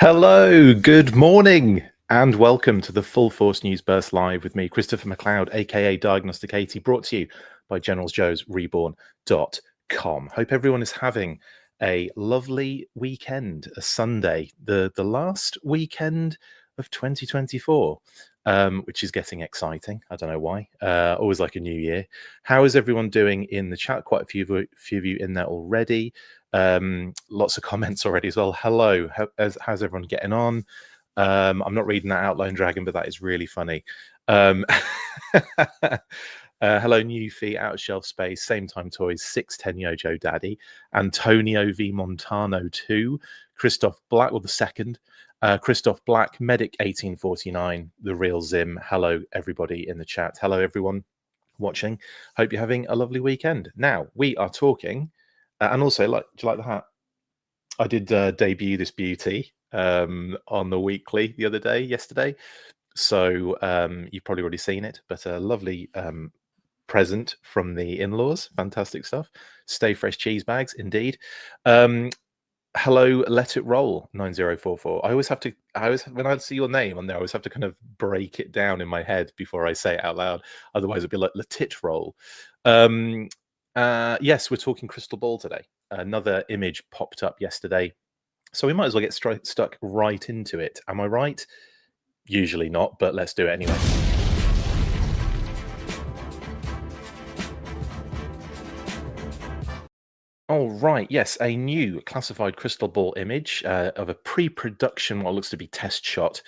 Hello, good morning, and welcome to the Full Force News Burst Live with me, Christopher McLeod AKA Diagnostic 80, brought to you by Generals Joe's REBORN.com. Hope everyone is having a lovely weekend, a Sunday, the last weekend of 2024, which is getting exciting. I don't know why. Always like a new year. How is everyone doing in the chat? Quite a few of you in there already. Lots of comments already as well. Hello, how's everyone getting on? I'm not reading that out, Lone Dragon, but that is really funny. Hello, New Fee, Out of Shelf Space, Same Time Toys, 610 Yojo Daddy, Antonio V Montano 2, Christoph Black, or the second, Christoph Black, Medic 1849, The Real Zim. Hello, everybody in the chat. Hello, everyone watching. Hope you're having a lovely weekend. Now, we are talking, and also, do you like the hat? I did debut this beauty on the weekly the other day, yesterday. So you've probably already seen it, but a lovely present from the in-laws. Fantastic stuff. Stay fresh cheese bags, indeed. Hello, Let It Roll 9044. When I see your name on there, I always have to kind of break it down in my head before I say it out loud. Otherwise, it'd be like Let It Roll. Yes, we're talking crystal ball today. Another image popped up yesterday, so we might as well get stuck right into it. Am I right? Usually not, but let's do it anyway. All right, yes, a new classified crystal ball image of a pre-production, what looks to be test shot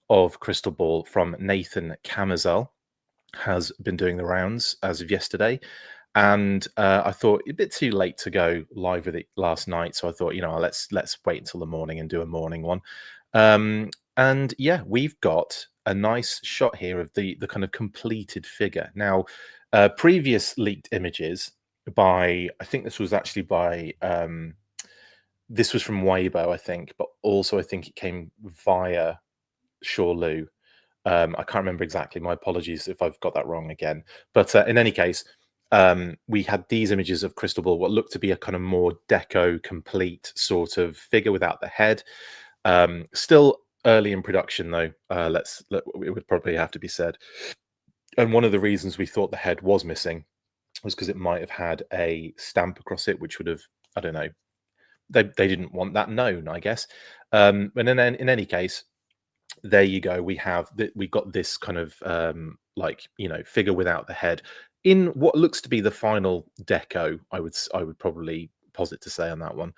of crystal ball from Nathan Camazel has been doing the rounds as of yesterday. And I thought a bit too late to go live with it last night, so I thought, let's wait until the morning and do a morning one. And yeah, we've got a nice shot here of the kind of completed figure. Now, previous leaked images by, I think this was actually by, this was from Weibo, I think, but also I think it came via Shorelu. I can't remember exactly. My apologies if I've got that wrong again. But in any case, we had these images of crystal ball, what looked to be a kind of more deco complete sort of figure without the head. Still early in production, though. It would probably have to be said. And one of the reasons we thought the head was missing was because it might have had a stamp across it, which would have, I don't know, they didn't want that known, I guess. But in any case, there you go. We got this kind of figure without the head in what looks to be the final deco. I would probably posit to say on that one.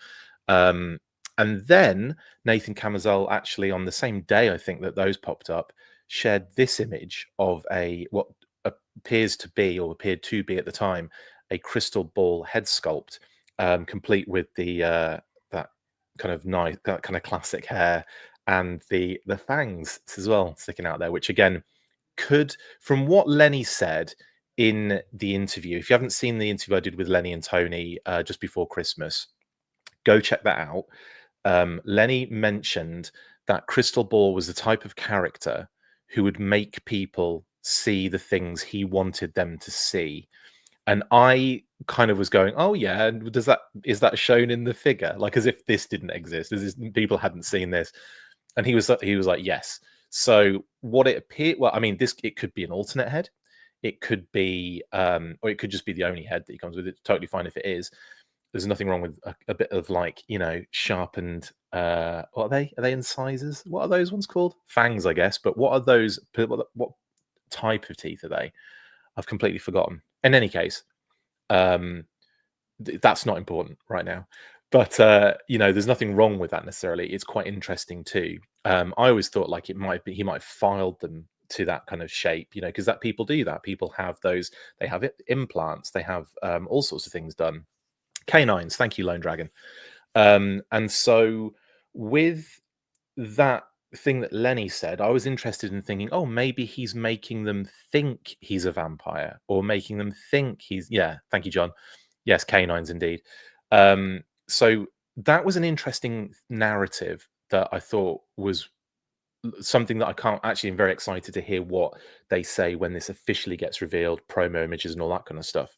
And then Nathan Camazel, actually on the same day, I think that those popped up, shared this image of what appears to be, or appeared to be at the time, a crystal ball head sculpt, complete with that kind of nice, that kind of classic hair, and the fangs as well sticking out there, which again could, from what Lenny said in the interview, if you haven't seen the interview I did with Lenny and Tony just before Christmas, go check that out. Lenny mentioned that Crystal Ball was the type of character who would make people see the things he wanted them to see. And I kind of was going, oh yeah, is that shown in the figure? Like, as if this didn't exist, as if people hadn't seen this. And he was like, yes. So what it appeared, well, I mean, it could be an alternate head. It could be, or it could just be the only head that he comes with. It's totally fine if it is. There's nothing wrong with a bit of, like, sharpened, what are they? Are they incisors? What are those ones called? Fangs, I guess. But what are those? What type of teeth are they? I've completely forgotten. In any case, that's not important right now. But there's nothing wrong with that necessarily. It's quite interesting too. I always thought like he might have filed them to that kind of shape, because that people do that. People have those. They have implants. They have all sorts of things done. Canines. Thank you, Lone Dragon. And so with that thing that Lenny said, I was interested in thinking, oh, maybe he's making them think he's a vampire, or making them think he's, yeah, thank you, John. Yes, canines indeed. So that was an interesting narrative that I thought was something that I'm very excited to hear what they say when this officially gets revealed, promo images and all that kind of stuff.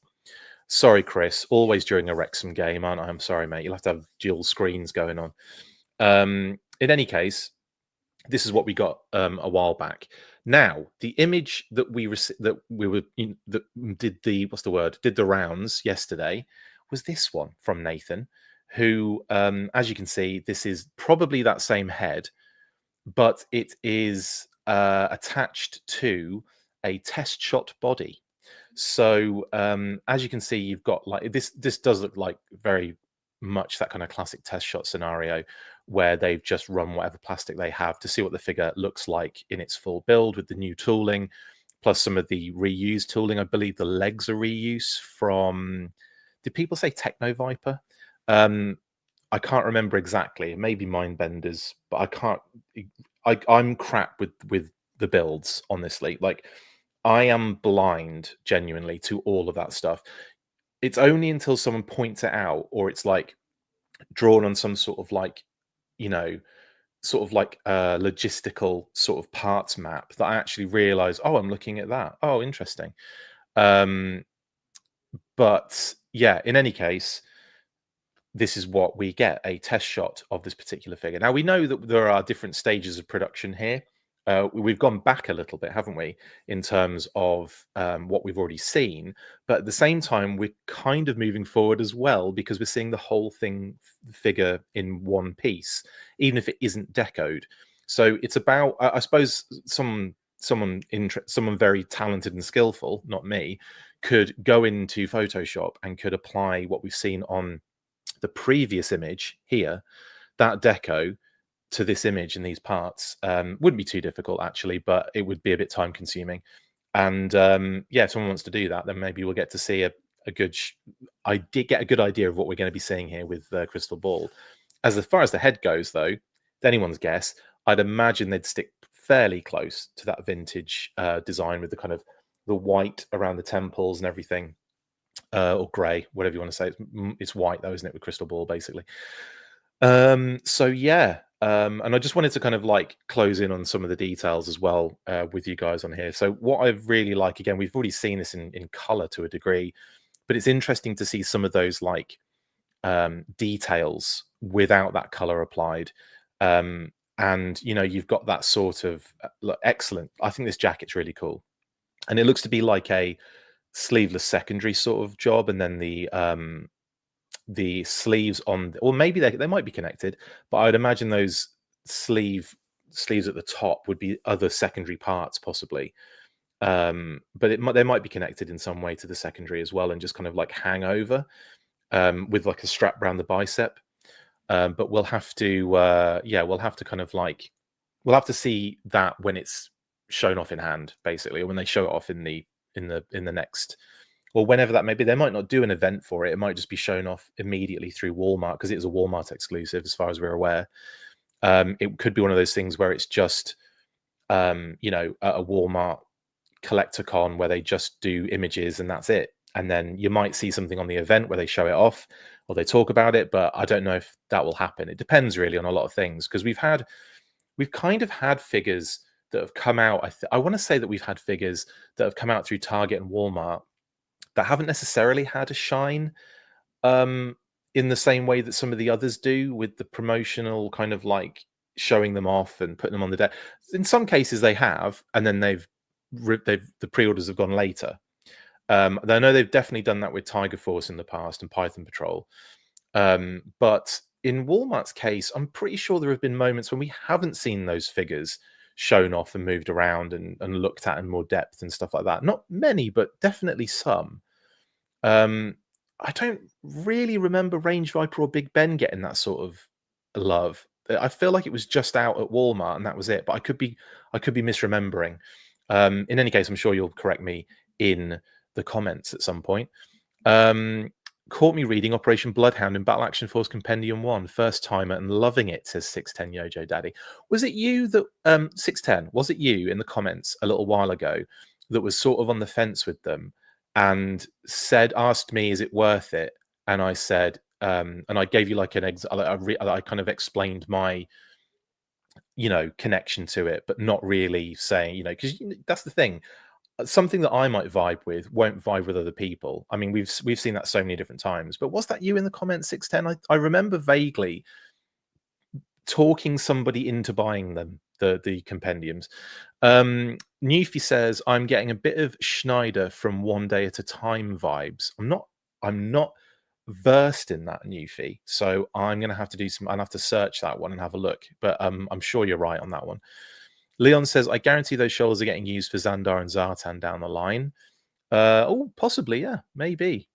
Sorry, Chris, always during a Wrexham game, aren't I? I'm sorry, mate. You'll have to have dual screens going on. in any case, this is what we got a while back. Now, the image that did the rounds yesterday was this one from Nathan, who, as you can see, this is probably that same head, but it is attached to a test shot body. So as you can see, you've got like this. This does look like very much that kind of classic test shot scenario where they've just run whatever plastic they have to see what the figure looks like in its full build with the new tooling, plus some of the reused tooling. I believe the legs are reuse from. Did people say Techno Viper? I can't remember exactly. Maybe Mindbenders, but I can't. I'm crap with the builds, honestly. Like, I am blind, genuinely, to all of that stuff. It's only until someone points it out, or it's like drawn on some sort of like, you know, sort of like a logistical sort of parts map that I actually realize, oh, I'm looking at that. Oh, interesting. But yeah, in any case, this is what we get, a test shot of this particular figure. Now, we know that there are different stages of production here. We've gone back a little bit, haven't we, in terms of what we've already seen. But at the same time, we're kind of moving forward as well, because we're seeing the whole figure in one piece, even if it isn't decoed. So it's about, I suppose, someone very talented and skillful, not me, could go into Photoshop and could apply what we've seen on the previous image here, that deco, to this image and these parts. Wouldn't be too difficult, actually, but it would be a bit time consuming. And yeah, if someone wants to do that, then maybe we'll get to see a good I did get a good idea of what we're going to be seeing here with Crystal Ball. As far as the head goes, though, it's anyone's guess. I'd imagine they'd stick fairly close to that vintage design with the kind of the white around the temples and everything, or grey, whatever you want to say. It's white though, isn't it, with Crystal Ball, basically. So yeah, and I just wanted to kind of like close in on some of the details as well with you guys on here. So what I really like, again, we've already seen this in color to a degree, but it's interesting to see some of those like details without that color applied. And you know, you've got that sort of excellent. I think this jacket's really cool, and it looks to be like a sleeveless secondary sort of job, and then the sleeves on, or maybe they might be connected, but I'd imagine those sleeves at the top would be other secondary parts possibly. But they might be connected in some way to the secondary as well, and just kind of like hang over with like a strap around the bicep. But we'll have to we'll have to kind of like, we'll have to see that when it's shown off in hand, basically, or when they show it off in the next, or whenever that may be. They might not do an event for it. It might just be shown off immediately through Walmart, because it is a Walmart exclusive as far as we're aware. It could be one of those things where it's just you know, a Walmart collector-con where they just do images and that's it. And then you might see something on the event where they show it off or they talk about it, but I don't know if that will happen. It depends really on a lot of things, because we've kind of had figures that have come out. I want to say that we've had figures that have come out through Target and Walmart that haven't necessarily had a shine in the same way that some of the others do, with the promotional kind of like showing them off and putting them on the deck. In some cases they have, and then the pre-orders have gone later. I know they've definitely done that with Tiger Force in the past and Python Patrol. But in Walmart's case, I'm pretty sure there have been moments when we haven't seen those figures shown off and moved around and looked at in more depth and stuff like that. Not many, but definitely some. I don't really remember Range Viper or Big Ben getting that sort of love. I feel like it was just out at Walmart and that was it, but I could be misremembering. In any case, I'm sure you'll correct me in the comments at some point. Caught me reading Operation Bloodhound in Battle Action Force Compendium 1, first timer and loving it, says 610 Yojo Daddy. Was it you that 610, was it you in the comments a little while ago that was sort of on the fence with them and asked me, is it worth it? And I said, and I gave you like an I kind of explained my, you know, connection to it, but not really saying, you know, because that's the thing. Something that I might vibe with won't vibe with other people. I mean, we've seen that so many different times. But was that you in the comments, 610? I remember vaguely talking somebody into buying them, the compendiums. Newfie says, I'm getting a bit of Schneider from One Day at a Time vibes. I'm not versed in that, Newfie, so I'm gonna have to do some. I'll have to search that one and have a look. But I'm sure you're right on that one. Leon says, I guarantee those shoulders are getting used for Xandar and Zartan down the line. Oh, possibly, yeah, maybe.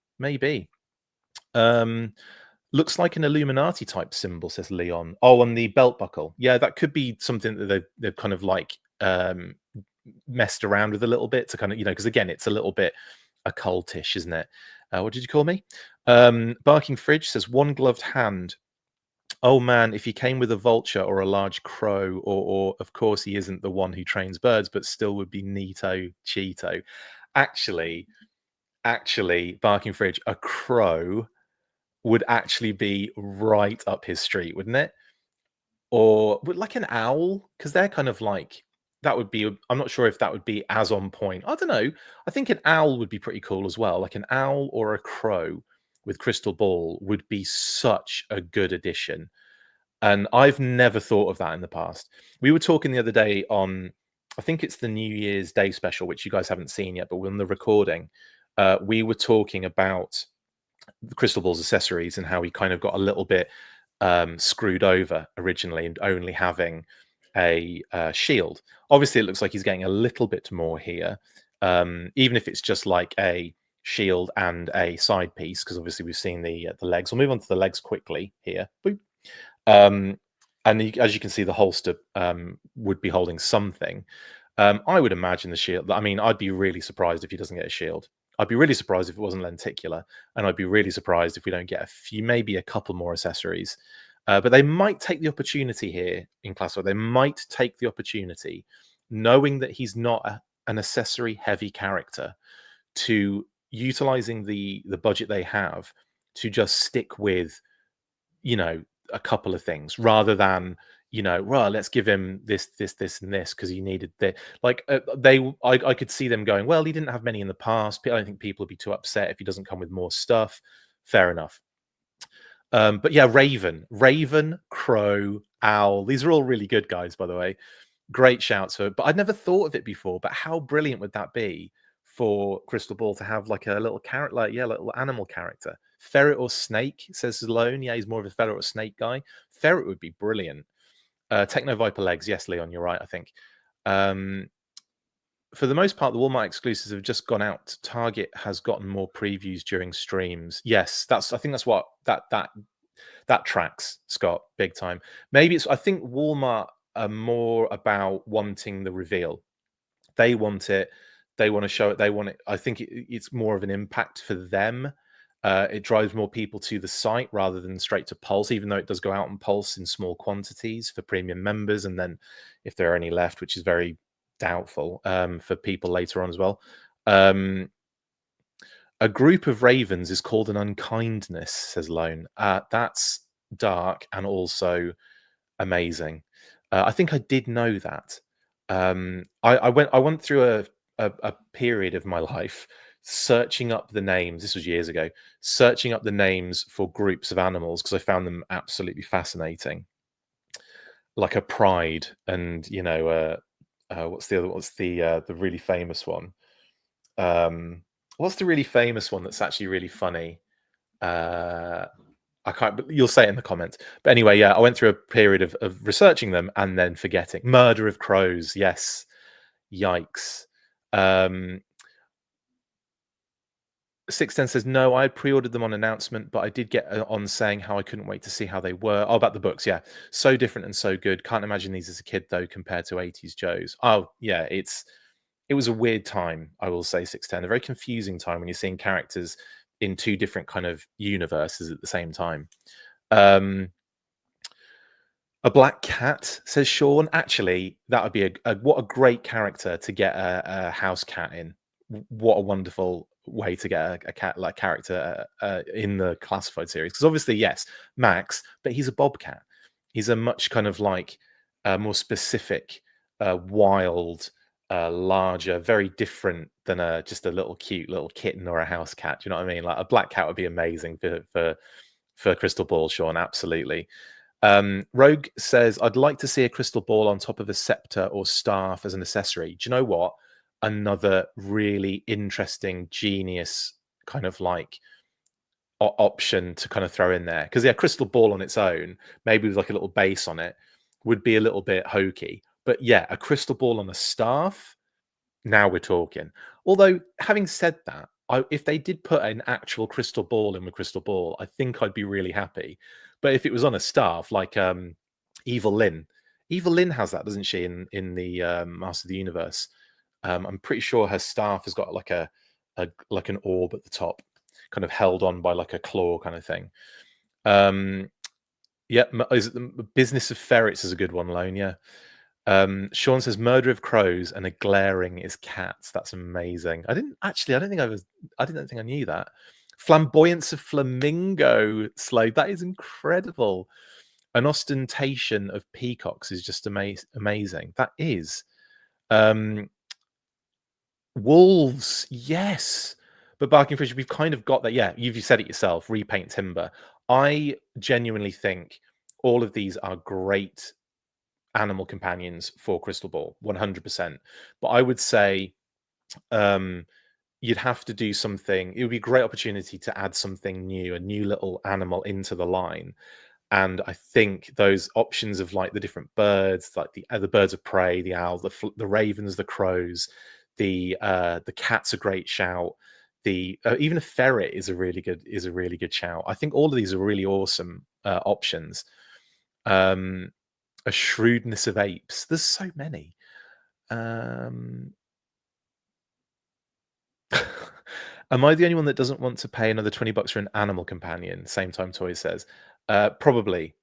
Looks like an Illuminati type symbol, says Leon. Oh, on the belt buckle. Yeah, that could be something that they've kind of like messed around with a little bit to kind of, because again, it's a little bit occultish, isn't it? What did you call me? Barking Fridge says, one gloved hand. Oh man, if he came with a vulture or a large crow, or of course he isn't the one who trains birds, but still would be neato cheeto. Actually, Barking Fridge, a crow would actually be right up his street, wouldn't it? Or would like an owl, because they're kind of like that would be. I'm not sure if that would be as on point. I don't know. I think an owl would be pretty cool as well. Like an owl or a crow with crystal ball would be such a good addition. And I've never thought of that in the past. We were talking the other day on, I think it's the New Year's Day special, which you guys haven't seen yet, but we're on the recording. We were talking about the crystal ball's accessories and how he kind of got a little bit screwed over originally and only having a shield. Obviously, it looks like he's getting a little bit more here, even if it's just like a shield and a side piece, because obviously we've seen the legs. We'll move on to the legs quickly here. Boop. And as you can see, the holster would be holding something. I would imagine the shield. I mean, I'd be really surprised if he doesn't get a shield. I'd be really surprised if it wasn't lenticular, and I'd be really surprised if we don't get a few, maybe a couple more accessories. But they might take the opportunity here in Classified. They might take the opportunity, knowing that he's not an accessory-heavy character, to utilizing the budget they have to just stick with, a couple of things rather than well, let's give him this and this because he needed that. Like I could see them going, well, he didn't have many in the past. I don't think people would be too upset if he doesn't come with more stuff. Fair enough. But yeah, Raven, Crow, Owl, these are all really good guys, by the way. Great shouts but I'd never thought of it before. But how brilliant would that be for Crystal Ball to have like a little carrot, like little animal character? Ferret or snake, says Sloan. Yeah, he's more of a ferret or snake guy. Ferret would be brilliant. Techno Viper legs, yes, Leon, you're right. I think for the most part, the Walmart exclusives have just gone out. Target has gotten more previews during streams. Yes, I think that's what that tracks, Scott, big time. Maybe I think Walmart are more about wanting the reveal. They want it. They want to show it. They want it. I think it's more of an impact for them. It drives more people to the site rather than straight to Pulse, even though it does go out on Pulse in small quantities for premium members. And then if there are any left, which is very doubtful, for people later on as well. A group of ravens is called an unkindness, says Lone. That's dark and also amazing. I think I did know that. I went through a period of my life searching up the names. This was years ago. Searching up the names for groups of animals because I found them absolutely fascinating. Like a pride, and what's the other? What's the really famous one? What's the really famous one that's actually really funny? I can't, but you'll say it in the comments. But anyway, yeah, I went through a period of researching them and then forgetting. Murder of Crows, yes. Yikes. 610 says, no, I pre-ordered them on announcement, but I did get on saying how I couldn't wait to see how they were. Oh, about the books, yeah. So different and so good. Can't imagine these as a kid, though, compared to 80s Joes. Oh, yeah, it was a weird time, I will say, 610. A very confusing time when you're seeing characters in two different kind of universes at the same time. A black cat, says Sean. Actually, that would be what a great character to get a house cat in. What a wonderful way to get a cat like character in the Classified series. Because obviously, yes, Max, but he's a bobcat. He's a much kind of like more specific, wild, larger, very different than just a little cute little kitten or a house cat. Do you know what I mean? Like a black cat would be amazing for Crystal Ball, Sean. Absolutely. Rogue says, I'd like to see a crystal ball on top of a scepter or staff as an accessory. Do you know what? Another really interesting, genius kind of like option to kind of throw in there. Because, yeah, crystal ball on its own, maybe with like a little base on it, would be a little bit hokey. But yeah, a crystal ball on a staff, now we're talking. Although, having said that, if they did put an actual crystal ball in with crystal ball, I think I'd be really happy. But if it was on a staff, like Evil Lynn, Evil Lynn has that, doesn't she? In the Master of the Universe, I'm pretty sure her staff has got like a like an orb at the top, kind of held on by like a claw kind of thing. Yeah, is it the Business of Ferrets is a good one, Lone. Yeah. Sean says murder of crows and a glaring is cats. That's amazing. I don't think I knew that. Flamboyance of flamingo, Slade. That is incredible. An ostentation of peacocks is just amazing. That is. Wolves, yes. But Barking Fish, we've kind of got that. Yeah, you've said it yourself. Repaint timber. I genuinely think all of these are great animal companions for Crystal Ball, 100%. But I would say you'd have to do something. It would be a great opportunity to add something new, a new little animal into the line. And I think those options of like the different birds, like the birds of prey, the owls, the ravens, the crows, the cat's a great shout. The even a ferret is a really good shout. I think all of these are really awesome options. A shrewdness of apes. There's so many. Am I the only one that doesn't want to pay another $20 for an animal companion? Same Time Toys says. Probably.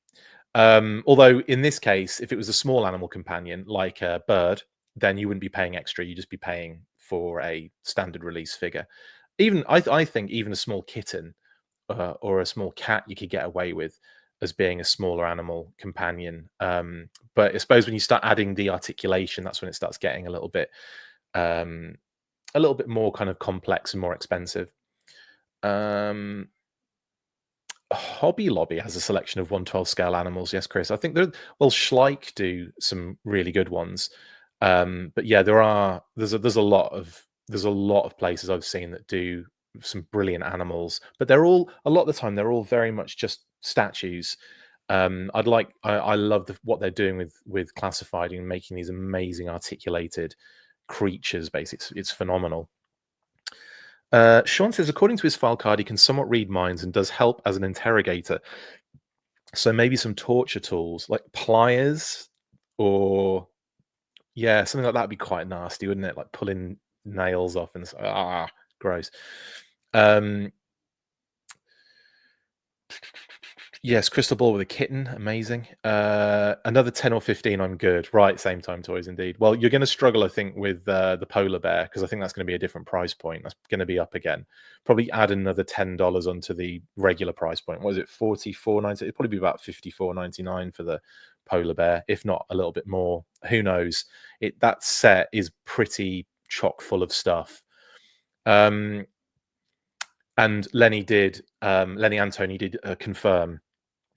Although in this case, if it was a small animal companion like a bird, then you wouldn't be paying extra. You'd just be paying for a standard release figure. Even I think even a small kitten or a small cat you could get away with as being a smaller animal companion. But I suppose when you start adding the articulation, that's when it starts getting a little bit more kind of complex and more expensive. Hobby Lobby has a selection of 1/12 scale animals. Yes, Chris. I think Schleich do some really good ones. But yeah, there's a lot of places I've seen that do some brilliant animals, but a lot of the time they're all very much just statues. I love what they're doing with classified and making these amazing articulated creatures. Basically, it's phenomenal. Sean says, according to his file card, he can somewhat read minds and does help as an interrogator. So maybe some torture tools like pliers or yeah, something like that would be quite nasty, wouldn't it? Like pulling nails off and gross. Yes, crystal ball with a kitten, amazing. Another 10 or 15, I'm good. Right, Same Time Toys, indeed. Well, you're going to struggle, I think, with the polar bear because I think that's going to be a different price point. That's going to be up again. Probably add another $10 onto the regular price point. What is it, $44.90? It'd probably be about $54.99 for the polar bear, if not a little bit more. Who knows? That set is pretty chock full of stuff. And Lenny Antoni did confirm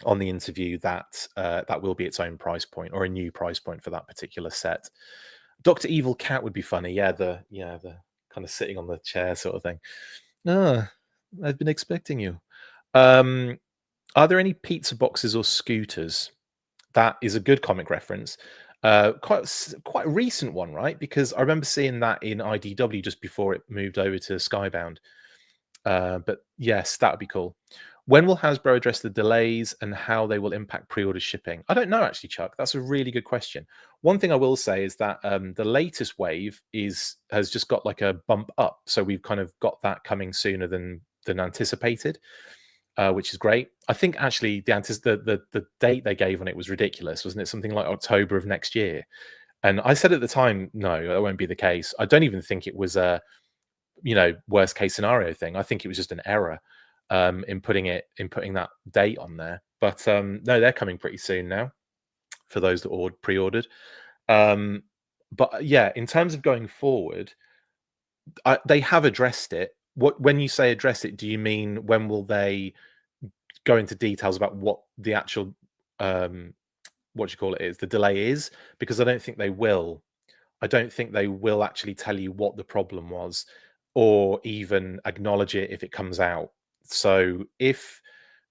on the interview that that will be its own price point or a new price point for that particular set. Dr. Evil Cat would be funny. Yeah, the kind of sitting on the chair sort of thing. I've been expecting you. Are there any pizza boxes or scooters? That is a good comic reference. Quite a recent one, right? Because I remember seeing that in IDW just before it moved over to Skybound. But yes, that would be cool. When will Hasbro address the delays and how they will impact pre-order shipping? I don't know, actually, Chuck. That's a really good question. One thing I will say is that the latest wave has just got like a bump up, so we've kind of got that coming sooner than anticipated, which is great. I think actually the date they gave on it was ridiculous, wasn't it? Something like October of next year. And I said at the time, no, that won't be the case. I don't even think it was a worst case scenario thing. I think it was just an error in putting that date on there. But no, they're coming pretty soon now for those that pre-ordered. But yeah, in terms of going forward, they have addressed it. When you say address it, do you mean when will they go into details about what the actual what do you call it is, the delay is, because I don't think they will. I don't think they will actually tell you what the problem was or even acknowledge it if it comes out. So if,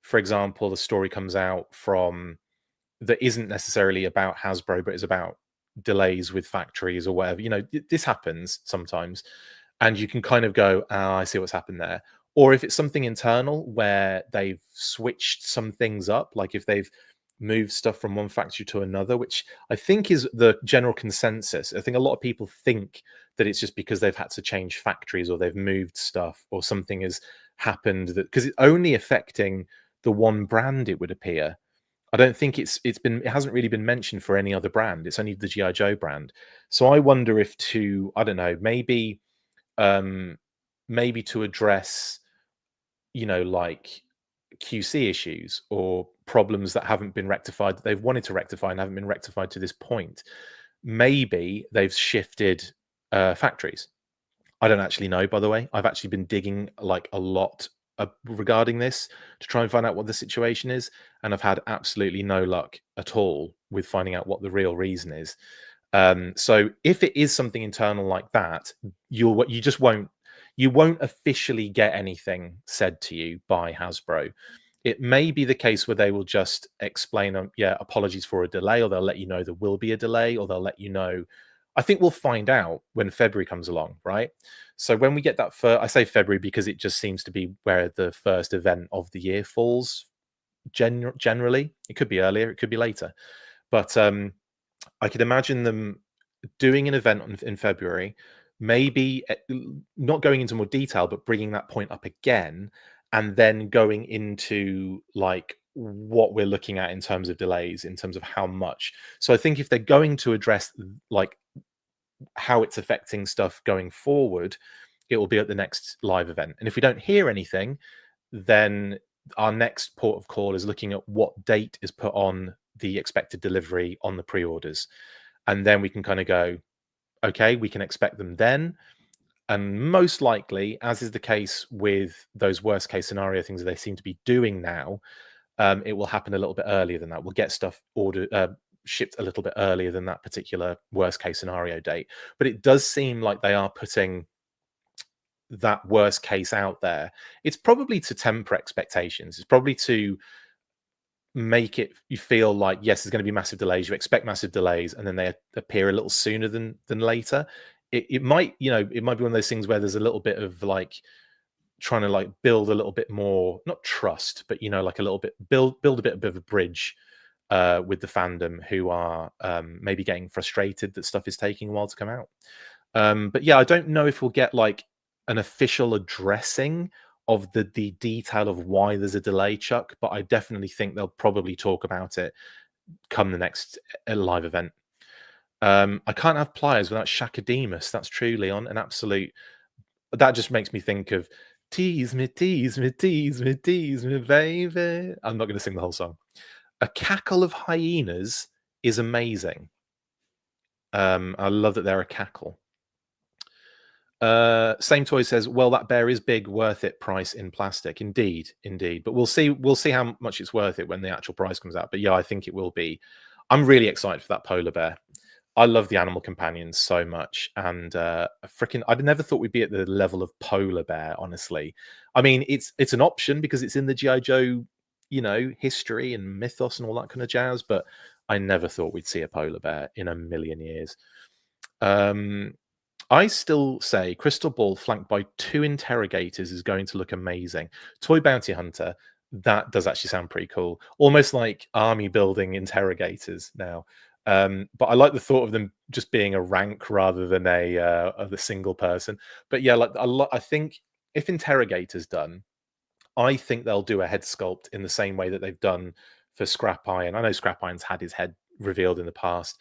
for example, the story comes out from that isn't necessarily about Hasbro, but is about delays with factories or whatever, this happens sometimes. And you can kind of go, oh, I see what's happened there. Or if it's something internal where they've switched some things up, like if they've moved stuff from one factory to another, which I think is the general consensus. I think a lot of people think that it's just because they've had to change factories or they've moved stuff or something has happened, that because it's only affecting the one brand, it would appear. I don't think it hasn't really been mentioned for any other brand. It's only the GI Joe brand. So I wonder if I don't know, maybe to address, like QC issues or problems that haven't been rectified, that they've wanted to rectify and haven't been rectified to this point. Maybe they've shifted factories. I don't actually know, by the way. I've actually been digging like a lot regarding this to try and find out what the situation is, and I've had absolutely no luck at all with finding out what the real reason is. So if it is something internal like that, you won't officially get anything said to you by Hasbro. It may be the case where they will just explain, yeah, apologies for a delay, or they'll let you know there will be a delay, or they'll let you know. I think we'll find out when February comes along, right? So when we get that I say February because it just seems to be where the first event of the year falls. Generally, it could be earlier, it could be later, but I could imagine them doing an event in February, maybe not going into more detail, but bringing that point up again, and then going into like what we're looking at in terms of delays, in terms of how much. So I think if they're going to address like how it's affecting stuff going forward, it will be at the next live event. And if we don't hear anything, then our next port of call is looking at what date is put on the expected delivery on the pre-orders. And then we can kind of go, okay, we can expect them then. And most likely, as is the case with those worst case scenario things that they seem to be doing now, it will happen a little bit earlier than that. We'll get stuff shipped a little bit earlier than that particular worst case scenario date. But it does seem like they are putting that worst case out there. It's probably to temper expectations. It's probably to make it you feel like, yes, there's going to be massive delays. You expect massive delays, and then they appear a little sooner than later. It might, it might be one of those things where there's a little bit of like trying to like build a little bit more, not trust, but like a little bit build a bit of a bridge with the fandom, who are maybe getting frustrated that stuff is taking a while to come out. But yeah, I don't know if we'll get like an official addressing of the detail of why there's a delay, Chuck, but I definitely think they'll probably talk about it come the next live event. I can't have pliers without Shakademus. That's true, Leon, an absolute. That just makes me think of tease me, tease me, tease me, tease me, baby. I'm not going to sing the whole song. A cackle of hyenas is amazing. I love that they're a cackle. Same Toy says, well, that bear is big, worth it price in plastic. Indeed. But we'll see how much it's worth it when the actual price comes out. But yeah, I think it will be. I'm really excited for that polar bear. I love the animal companions so much, and I'd never thought we'd be at the level of polar bear, honestly. I mean, it's an option because it's in the G.I. Joe, history and mythos and all that kind of jazz, but I never thought we'd see a polar bear in a million years. I still say Crystal Ball flanked by 2 interrogators is going to look amazing. Toy Bounty Hunter, that does actually sound pretty cool. Almost like army building interrogators now. But I like the thought of them just being a rank rather than a single person. But yeah, like I think if Interrogator's done, I think they'll do a head sculpt in the same way that they've done for Scrap Iron. I know Scrap Iron's had his head revealed in the past.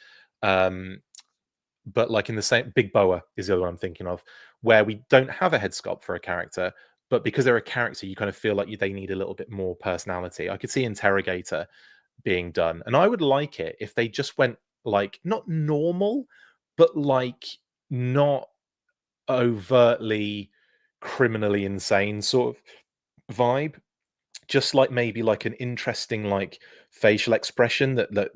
But like in the same, Big Boa is the other one I'm thinking of, where we don't have a head sculpt for a character, but because they're a character, you kind of feel like they need a little bit more personality. I could see Interrogator being done, and I would like it if they just went like not normal, but like not overtly criminally insane sort of vibe. just like maybe like an interesting like facial expression that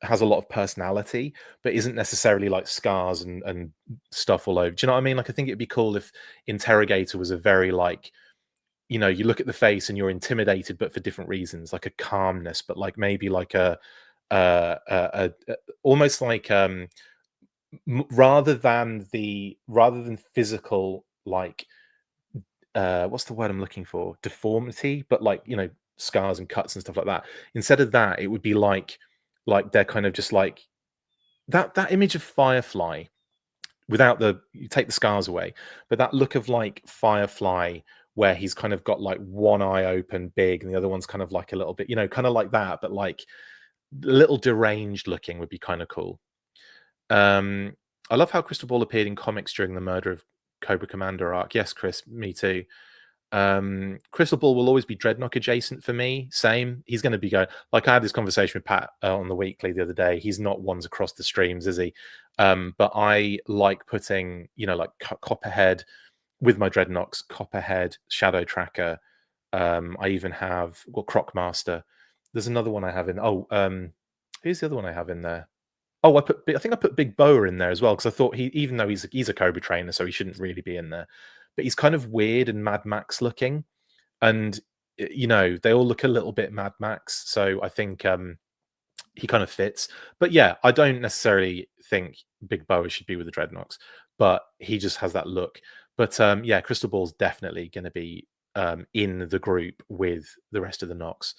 has a lot of personality, but isn't necessarily like scars and stuff all over. Do you know what I mean? Like, I think it'd be cool if Interrogator was a very like, you know, you look at the face and you're intimidated, but for different reasons, like a calmness, but like maybe like a almost like rather than physical like what's the word I'm looking for? Deformity, but like, you know, scars and cuts and stuff like that. Instead of that, it would be like they're kind of just like that image of Firefly without the you take the scars away, but that look of like Firefly where he's kind of got like one eye open big and the other one's kind of like a little bit, you know, kind of like that, but like a little deranged looking would be kind of cool. Um, I love how Crystal Ball appeared in comics during the murder of Cobra Commander arc. Yes, Chris, me too. Crystal Ball will always be Dreadnought adjacent for me. Same. He's going to be going. Like, I had this conversation with Pat on the weekly the other day. He's not ones across the streams, is he? But I like putting, you know, like Copperhead with my Dreadnoughts, Copperhead, Shadow Tracker. I even have Crocmaster. There's another one I have in. Who's the other one I have in there? Oh, I think I put Big Boa in there as well because I thought even though he's a Cobra trainer, so he shouldn't really be in there, but he's kind of weird and Mad Max looking, and you know they all look a little bit Mad Max, so I think he kind of fits. But yeah, I don't necessarily think Big Boa should be with the Dreadnoughts, but he just has that look. But yeah, Crystal Ball's definitely going to be in the group with the rest of the Nox.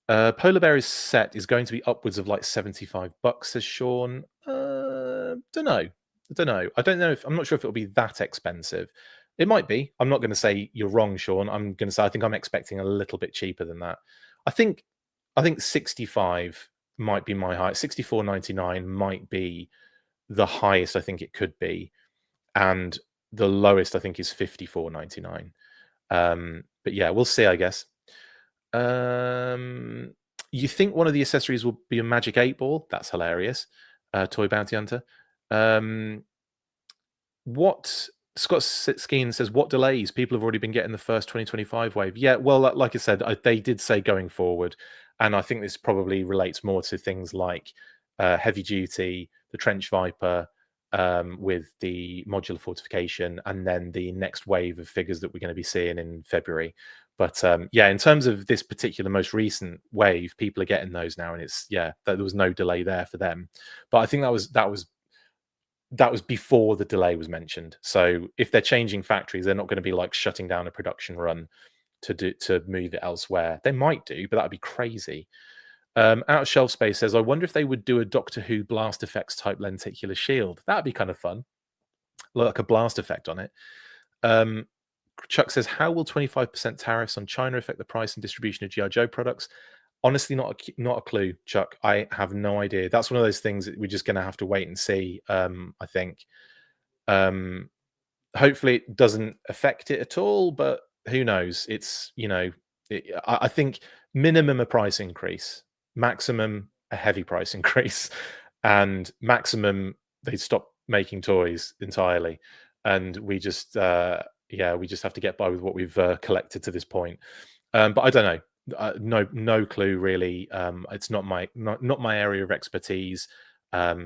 Polar Bear's set is going to be upwards of like $75, says Sean. Don't know. I don't know. I don't know if I'm not sure if it'll be that expensive. It might be. I'm not going to say you're wrong, Sean. I'm going to say I think I'm expecting a little bit cheaper than that. I think 65 might be my height. 64.99 might be the highest I think it could be, and the lowest I think is 54.99. But yeah, we'll see, I guess. You think one of the accessories will be a magic 8-ball? That's hilarious. Toy Bounty Hunter. What Scott Skeen says, what delays? People have already been getting the first 2025 wave. Yeah, well, like I said, they did say going forward. And I think this probably relates more to things like heavy duty, the Trench Viper, with the modular fortification, and then the next wave of figures that we're going to be seeing in February. But yeah, in terms of this particular most recent wave, people are getting those now, and it's there was no delay there for them. But I think that was before the delay was mentioned. So if they're changing factories, they're not going to be like shutting down a production run to move it elsewhere. They might do, but that'd be crazy. Out of Shelf Space says, I wonder if they would do a Doctor Who blast effects type lenticular shield. That'd be kind of fun. Like a blast effect on it. Chuck says, how will 25% tariffs on China affect the price and distribution of G.I. Joe products? Honestly, not a clue, Chuck. I have no idea. That's one of those things that we're just going to have to wait and see. I think. Hopefully, it doesn't affect it at all. But who knows? It's I think minimum a price increase, maximum a heavy price increase, and maximum they stop making toys entirely, and we just we just have to get by with what we've collected to this point. But I don't know. No clue really. It's not my area of expertise, at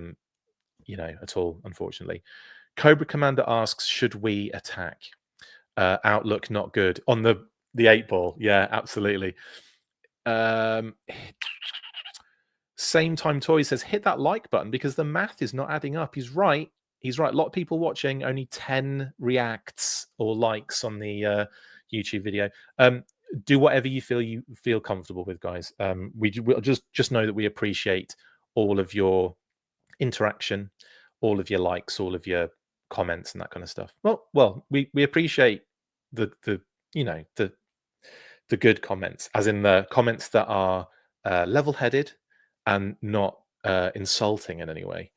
all, unfortunately. Cobra Commander asks, should we attack? Outlook not good on the 8-ball. Yeah, absolutely. Same Time Toy says, hit that like button because the math is not adding up. He's right. A lot of people watching, only 10 reacts or likes on the YouTube video. Do whatever you feel comfortable with, guys. We'll just know that we appreciate all of your interaction, all of your likes, all of your comments, and that kind of stuff. Well, we appreciate the good comments, as in the comments that are level-headed and not insulting in any way.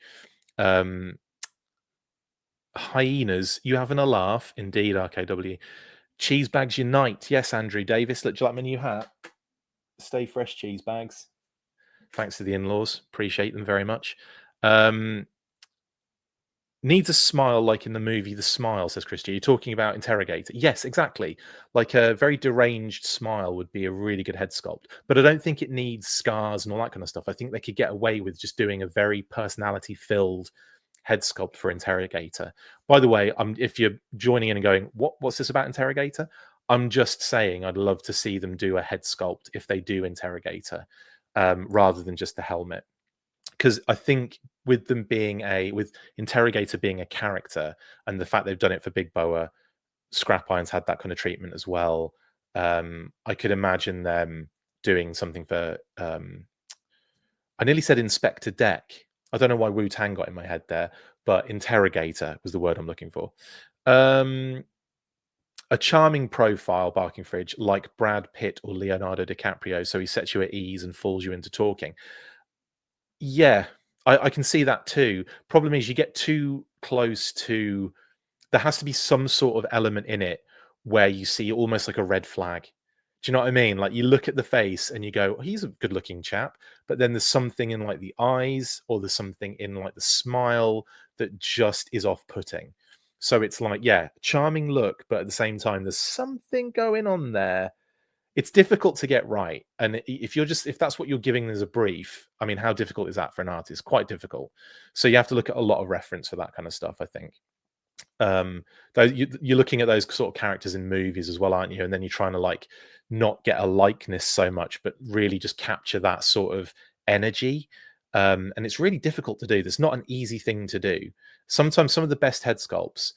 Hyenas, you having a laugh? Indeed, RKW. Cheese bags unite. Yes, Andrew Davis. Look, do you like my new hat? Stay fresh cheese bags. Thanks to the in-laws. Appreciate them very much. Needs a smile like in the movie The Smile, says Christian. You're talking about Interrogator. Yes, exactly. Like a very deranged smile would be a really good head sculpt. But I don't think it needs scars and all that kind of stuff. I think they could get away with just doing a very personality-filled head sculpt for Interrogator. By the way, if you're joining in and going, what's this about Interrogator? I'm just saying I'd love to see them do a head sculpt if they do Interrogator, rather than just the helmet. Because I think with Interrogator being a character, and the fact they've done it for Big Boa, Scrap Iron's had that kind of treatment as well. I could imagine them doing something for. I nearly said Inspector Deck. I don't know why Wu Tang got in my head there, but Interrogator was the word I'm looking for. A charming profile, Barking Fridge, like Brad Pitt or Leonardo DiCaprio, so he sets you at ease and fools you into talking. Yeah, I can see that too. Problem is, you get too close to. There has to be some sort of element in it where you see almost like a red flag. Do you know what I mean? Like you look at the face and you go, oh, he's a good-looking chap, but then there's something in like the eyes, or there's something in like the smile that just is off-putting. So it's like, yeah, charming look, but at the same time, there's something going on there. It's difficult to get right. And if that's what you're giving as a brief, I mean, how difficult is that for an artist? Quite difficult. So you have to look at a lot of reference for that kind of stuff, I think. You're looking at those sort of characters in movies as well, aren't you? And then you're trying to like not get a likeness so much, but really just capture that sort of energy. And it's really difficult to do. There's not an easy thing to do. Sometimes some of the best head sculpts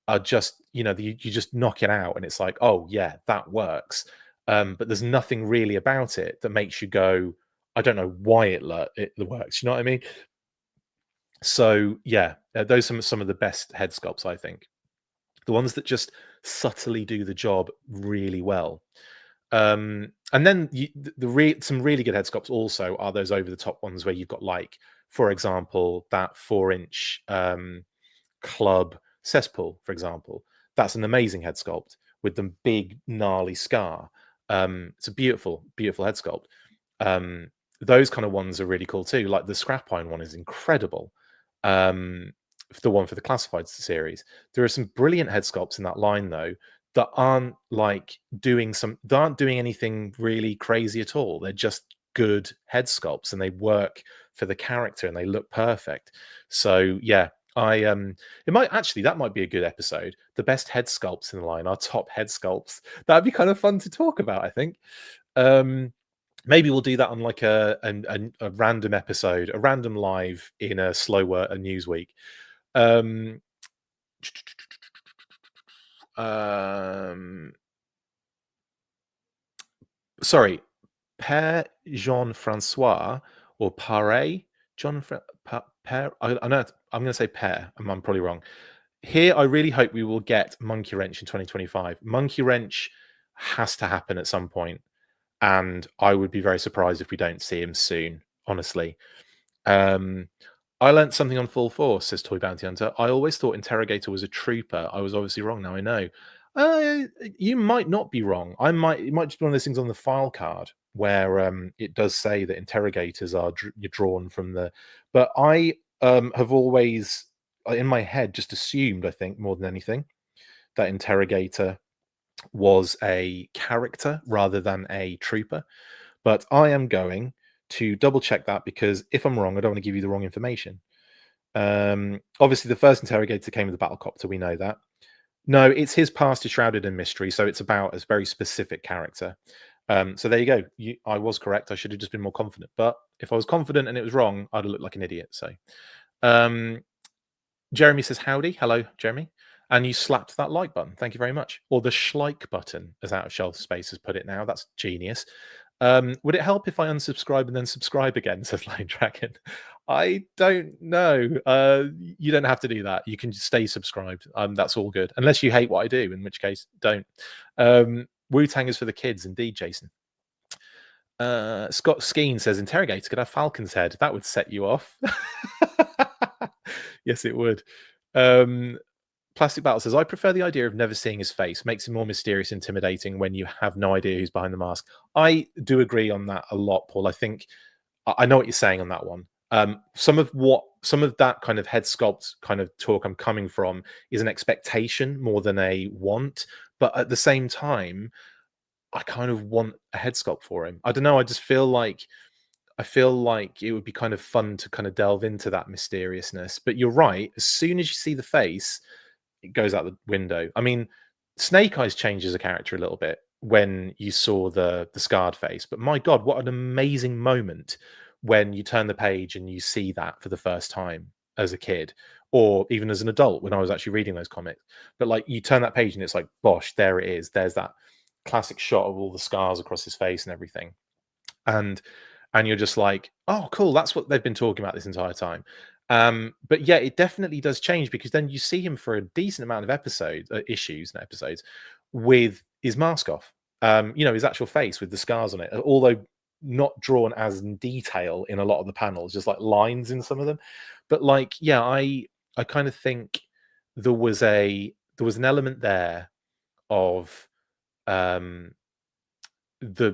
are just, you just knock it out and it's like, oh yeah, that works. But there's nothing really about it that makes you go, I don't know why it works. You know what I mean? So yeah, those are some of the best head sculpts, I think. The ones that just subtly do the job really well. And then some really good head sculpts also are those over the top ones where you've got, like, for example, that 4-inch club cesspool, for example. That's an amazing head sculpt with the big gnarly scar. It's a beautiful, beautiful head sculpt. Those kind of ones are really cool too. Like the Scrap Iron one is incredible. The one for the Classified series. There are some brilliant head sculpts in that line though that aren't like doing anything really crazy at all. They're just good head sculpts and they work for the character and they look perfect. So yeah, that might be a good episode. The best head sculpts in the line, our top head sculpts. That'd be kind of fun to talk about, I think. Maybe we'll do that on like a random episode, a random live in a slower news week. Sorry, Père Jean-Francois or Pare John Père. I know I'm going to say Père. I'm probably wrong. Here, I really hope we will get Monkey Wrench in 2025. Monkey Wrench has to happen at some point, and I would be very surprised if we don't see him soon. Honestly, I learnt something on Full Force, says Toy Bounty Hunter. I always thought Interrogator was a trooper. I was obviously wrong. Now I know. You might not be wrong. It might just be one of those things on the file card where it does say that interrogators are drawn from the. But I have always, in my head, just assumed, I think, more than anything, that Interrogator was a character rather than a trooper. But I am going to double check that, because if I'm wrong, I don't want to give you the wrong information. Obviously, the first Interrogator came with the Battlecopter. We know that. No, it's his past is shrouded in mystery, so it's about a very specific character. So there you go. I was correct. I should have just been more confident. But if I was confident and it was wrong, I'd have looked like an idiot. So Jeremy says, howdy. Hello, Jeremy. And you slapped that like button. Thank you very much. Or the Schleich button, as Out of Shelf Space has put it now. That's genius. Would it help if I unsubscribe and then subscribe again, says Lone Dragon? I don't know. You don't have to do that. You can just stay subscribed. That's all good. Unless you hate what I do, in which case, don't. Wu-Tang is for the kids, indeed, Jason. Scott Skeen says, Interrogator could have Falcon's head. That would set you off. Yes, it would. Plastic Battle says, I prefer the idea of never seeing his face. Makes him more mysterious, intimidating when you have no idea who's behind the mask. I do agree on that a lot, Paul. I think I know what you're saying on that one. Some of that kind of head sculpt kind of talk I'm coming from is an expectation more than a want, but at the same time, I kind of want a head sculpt for him. I don't know. I feel like it would be kind of fun to kind of delve into that mysteriousness. But you're right. As soon as you see the face, it goes out the window. I mean, Snake Eyes changes a character a little bit when you saw the scarred face. But my God, what an amazing moment when you turn the page and you see that for the first time as a kid, or even as an adult when I was actually reading those comics. But like you turn that page and it's like, bosh, there it is. There's that classic shot of all the scars across his face and everything. And you're just like, oh, cool, that's what they've been talking about this entire time. But yeah, it definitely does change because then you see him for a decent amount of episodes, issues and episodes, with his mask off. His actual face with the scars on it, although not drawn as in detail in a lot of the panels, just like lines in some of them. But like, yeah, I kind of think there was an element there of the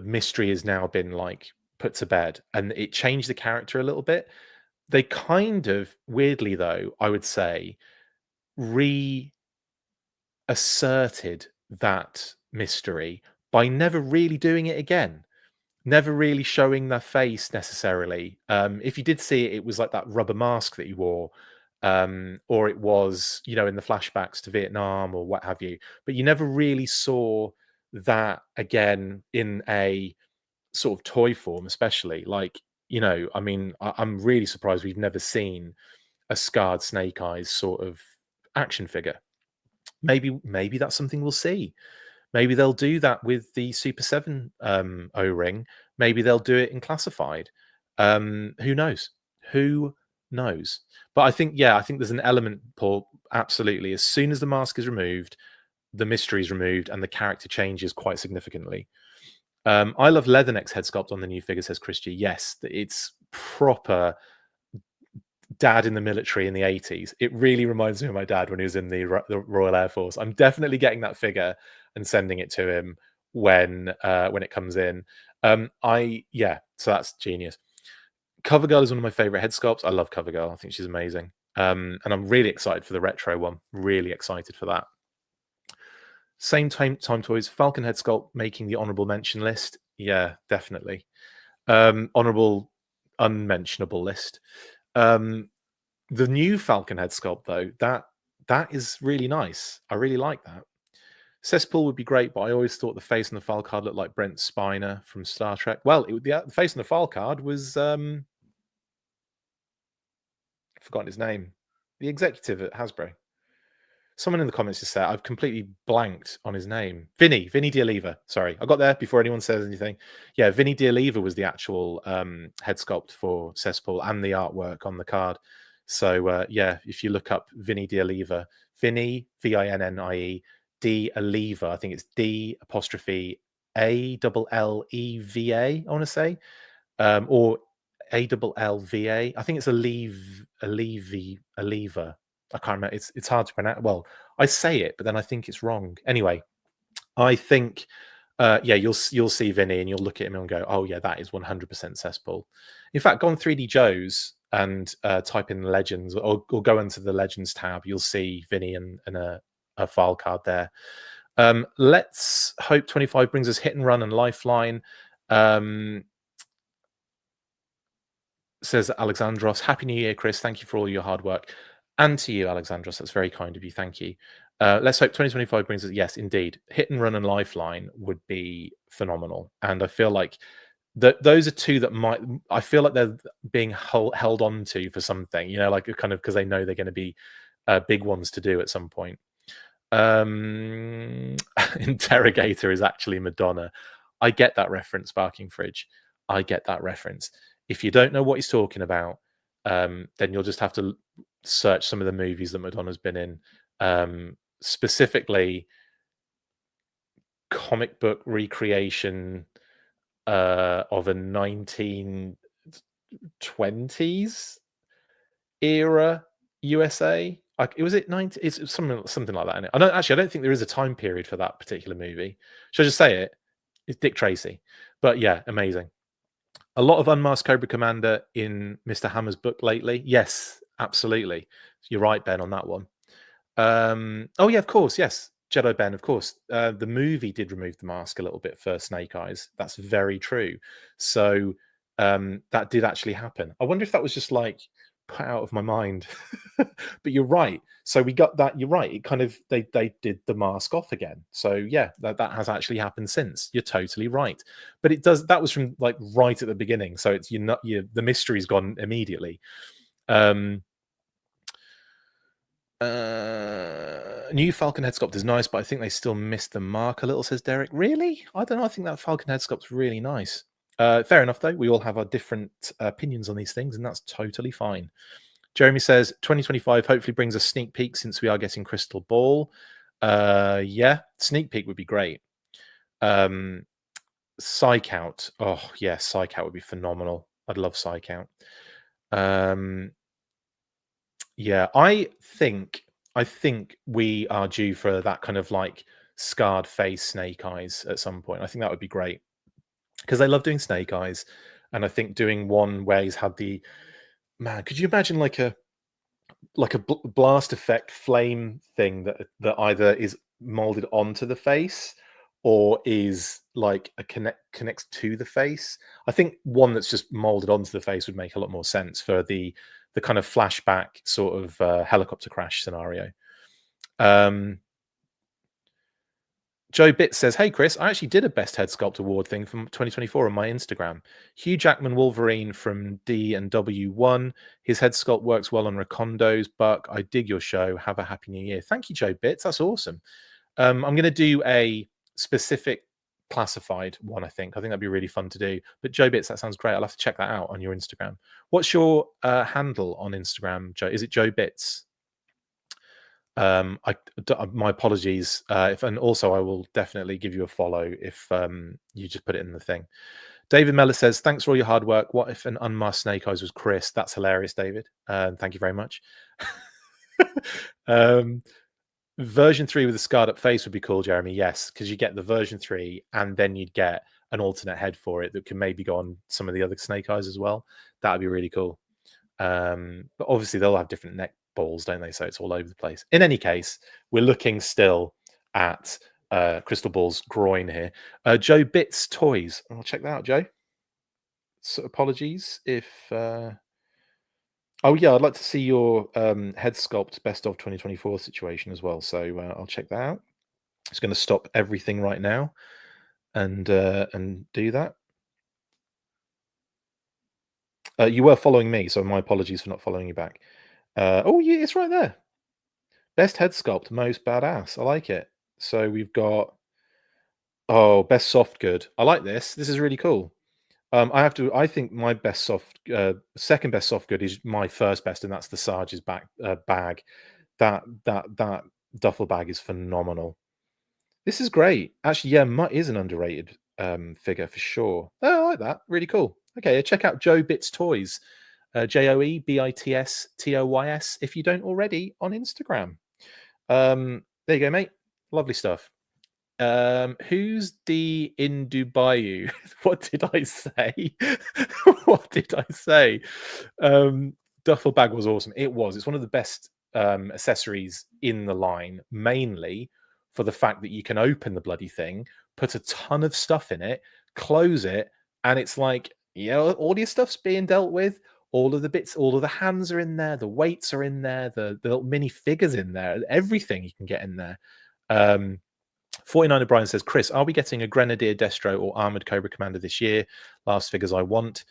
mystery has now been like put to bed, and it changed the character a little bit. They kind of weirdly, though, I would say, reasserted that mystery by never really doing it again, never really showing their face necessarily. If you did see it, it was like that rubber mask that he wore, or it was, in the flashbacks to Vietnam or what have you. But you never really saw that again in a sort of toy form, especially. Like, I mean, I'm really surprised we've never seen a scarred Snake Eyes sort of action figure. Maybe that's something we'll see. Maybe they'll do that with the Super 7 O-ring. Maybe they'll do it in classified. Who knows? Who knows? But I think there's an element, Paul, absolutely. As soon as the mask is removed, the mystery is removed, and the character changes quite significantly. I love Leatherneck's head sculpt on the new figure, says Christy. Yes, it's proper dad in the military in the 80s. It really reminds me of my dad when he was in the Royal Air Force. I'm definitely getting that figure and sending it to him when it comes in. So that's genius. CoverGirl is one of my favorite head sculpts. I love CoverGirl. I think she's amazing. And I'm really excited for the retro one. Really excited for that. Same time Toys, Falcon head sculpt making the honorable mention list. Yeah, definitely. Honorable unmentionable list. The new Falcon head sculpt, though, that is really nice. I really like that. Cesspool would be great, but I always thought the face on the file card looked like Brent Spiner from Star Trek. Well, the face on the file card was I've forgotten his name. The executive at Hasbro. Someone in the comments just said I've completely blanked on his name. Vinny D'Aliva. Sorry, I got there before anyone says anything. Yeah, Vinny D'Aliva was the actual head sculpt for Cesspool and the artwork on the card. So if you look up Vinny D'Aliva, Vinny Vinnie D'Aliva, I think it's D''A''Leva, I want to say, or ALLVA. I think it's Aleva. I can't remember. It's hard to pronounce. Well, I say it, but then I think it's wrong. Anyway, I think, you'll see Vinny and you'll look at him and go, oh yeah, that is 100% Cesspool. In fact, go on 3D Joe's and type in Legends, or go into the Legends tab. You'll see Vinny and a file card there. Let's hope 25 brings us Hit and Run and Lifeline. Says Alexandros. Happy New Year, Chris. Thank you for all your hard work. And to you, Alexandros. That's very kind of you. Thank you. Let's hope 2025 brings us, yes, indeed. Hit and Run and Lifeline would be phenomenal. And I feel like those are two that I feel like they're being held on to for something, like kind of because they know they're going to be big ones to do at some point. Interrogator is actually Madonna. I get that reference, Barking Fridge. I get that reference. If you don't know what he's talking about, then you'll just have to search some of the movies that Madonna's been in, specifically comic book recreation of a 1920s era USA. Was it 90? It's something like that. In it. I don't think there is a time period for that particular movie. Should I just say it? It's Dick Tracy. But yeah, amazing. A lot of unmasked Cobra Commander in Mr. Hammer's book lately. Yes, absolutely. You're right, Ben, on that one. Oh yeah, of course, yes. Jedi Ben, of course. The movie did remove the mask a little bit for Snake Eyes. That's very true. So that did actually happen. I wonder if that was just like put out of my mind. But you're right. So we got that. You're right. It kind of they did the mask off again. So yeah, that has actually happened since. You're totally right. But it does. That was from like right at the beginning. So it's you're not you. The mystery's gone immediately. Um, New Falcon head sculpt is nice, but I think they still missed the mark a little, says Derek. Really? I don't know. I think that Falcon head sculpt's really nice. Fair enough, though. We all have our different opinions on these things, and that's totally fine. Jeremy says 2025 hopefully brings a sneak peek since we are getting Crystal Ball. Yeah, sneak peek would be great. Psych Out. Oh, yeah, Psych Out would be phenomenal. I'd love Psych Out. Yeah, I think we are due for that kind of like scarred face Snake Eyes at some point. I think that would be great because they love doing Snake Eyes, and I think doing one where he's had the man. Could you imagine like a blast effect flame thing that either is molded onto the face or is like a connects to the face? I think one that's just molded onto the face would make a lot more sense for the kind of flashback sort of helicopter crash scenario. Joe Bit says, "Hey Chris, I actually did a Best Head Sculpt Award thing from 2024 on my Instagram. Hugh Jackman Wolverine from D&W1. His head sculpt works well on Recondo's. Buck, I dig your show. Have a happy new year." Thank you, Joe Bits. That's awesome. I'm going to do a specific classified one. I think that'd be really fun to do. But Joe Bits, that sounds great. I'll have to check that out on your Instagram. What's your handle on Instagram, Joe? Is it Joe Bits? My apologies. And also I will definitely give you a follow if you just put it in the thing. David Mellor says, "Thanks for all your hard work. What if an unmasked Snake Eyes was Chris?" That's hilarious, David. Thank you very much. Version 3 with a scarred up face would be cool, Jeremy. Yes, because you get the version 3 and then you'd get an alternate head for it that can maybe go on some of the other Snake Eyes as well. That would be really cool. But obviously they'll have different neck balls, don't they? So it's all over the place. In any case, we're looking still at Crystal Ball's groin here. Joe Bits Toys. I'll check that out, Joe. So apologies if... Oh, yeah, I'd like to see your head sculpt best of 2024 situation as well. So I'll check that out. It's going to stop everything right now and do that. You were following me, so my apologies for not following you back. Oh, yeah, it's right there. Best head sculpt, most badass. I like it. So we've got best soft good. I like this. This is really cool. I think my best second best soft good is my first best, and that's the Sarge's bag. That duffel bag is phenomenal. This is great. Actually, yeah, Mutt is an underrated figure for sure. Oh, I like that. Really cool. Okay, check out Joe Bits Toys. JoeBitstoys if you don't already on Instagram. There you go, mate. Lovely stuff. Who's the in Dubai? What did I say? What did I say? Duffel bag was awesome. It was. It's one of the best accessories in the line, mainly for the fact that you can open the bloody thing, put a ton of stuff in it, close it, and it's like, all your stuff's being dealt with. All of the bits, all of the hands are in there, the weights are in there, the little mini figures in there, everything you can get in there. 49 O'Brien says, "Chris, are we getting a Grenadier Destro or Armored Cobra Commander this year? Last figures I want."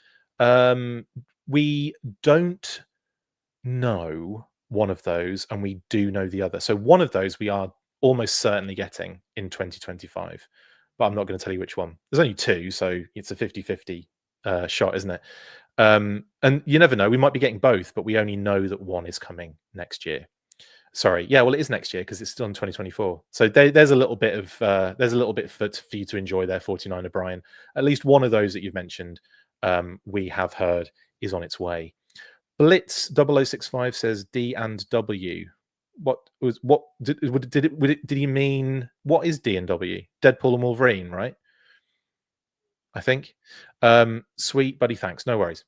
We don't know one of those, and we do know the other. So one of those we are almost certainly getting in 2025, but I'm not going to tell you which one. There's only two, so it's a 50-50 shot, isn't it? And you never know. We might be getting both, but we only know that one is coming next year. Sorry, yeah, well, it is next year because it's still in 2024. So there's a little bit of for you to enjoy there, 49 O'Brien. At least one of those that you've mentioned, we have heard is on its way. Blitz 0065 says D and W. Did he mean what is D and W? Deadpool and Wolverine, right? I think. Sweet buddy, thanks. No worries.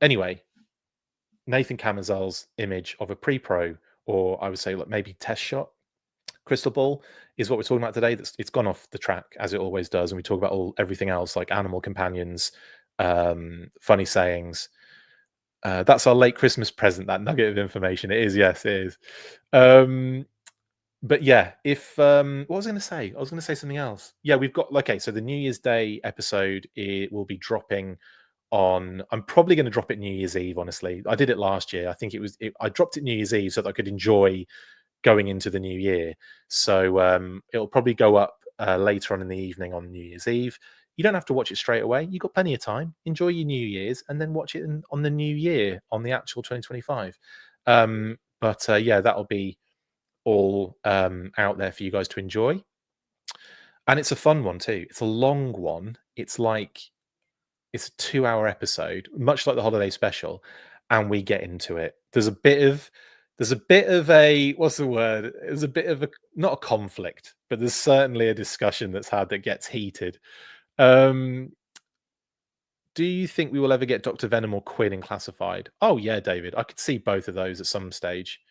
Anyway, Nathan Camazel's image of a pre-pro, or I would say like maybe test shot crystal ball, is what we're talking about today. It's gone off the track as it always does, and we talk about everything else like animal companions, funny sayings. That's our late Christmas present. That nugget of information. It is, yes, it is. But yeah, if what was I going to say? I was going to say something else. Yeah, we've got okay. So the New Year's Day episode, it will be dropping on. I'm probably going to drop it New Year's Eve. Honestly, I did it last year. I think I dropped it New Year's Eve so that I could enjoy going into the new year. So it'll probably go up later on in the evening on New Year's Eve. You don't have to watch it straight away. You've got plenty of time. Enjoy your New Year's and then watch it on the new year, on the actual 2025. But yeah, that'll be all out there for you guys to enjoy. And it's a fun one too. It's a long one. It's a 2-hour episode, much like the holiday special, and we get into it. There's a bit of a what's the word? There's a bit of a not a conflict, but there's certainly a discussion that's had that gets heated. Do you think we will ever get Dr. Venom or Quinn in Classified? Oh yeah, David. I could see both of those at some stage.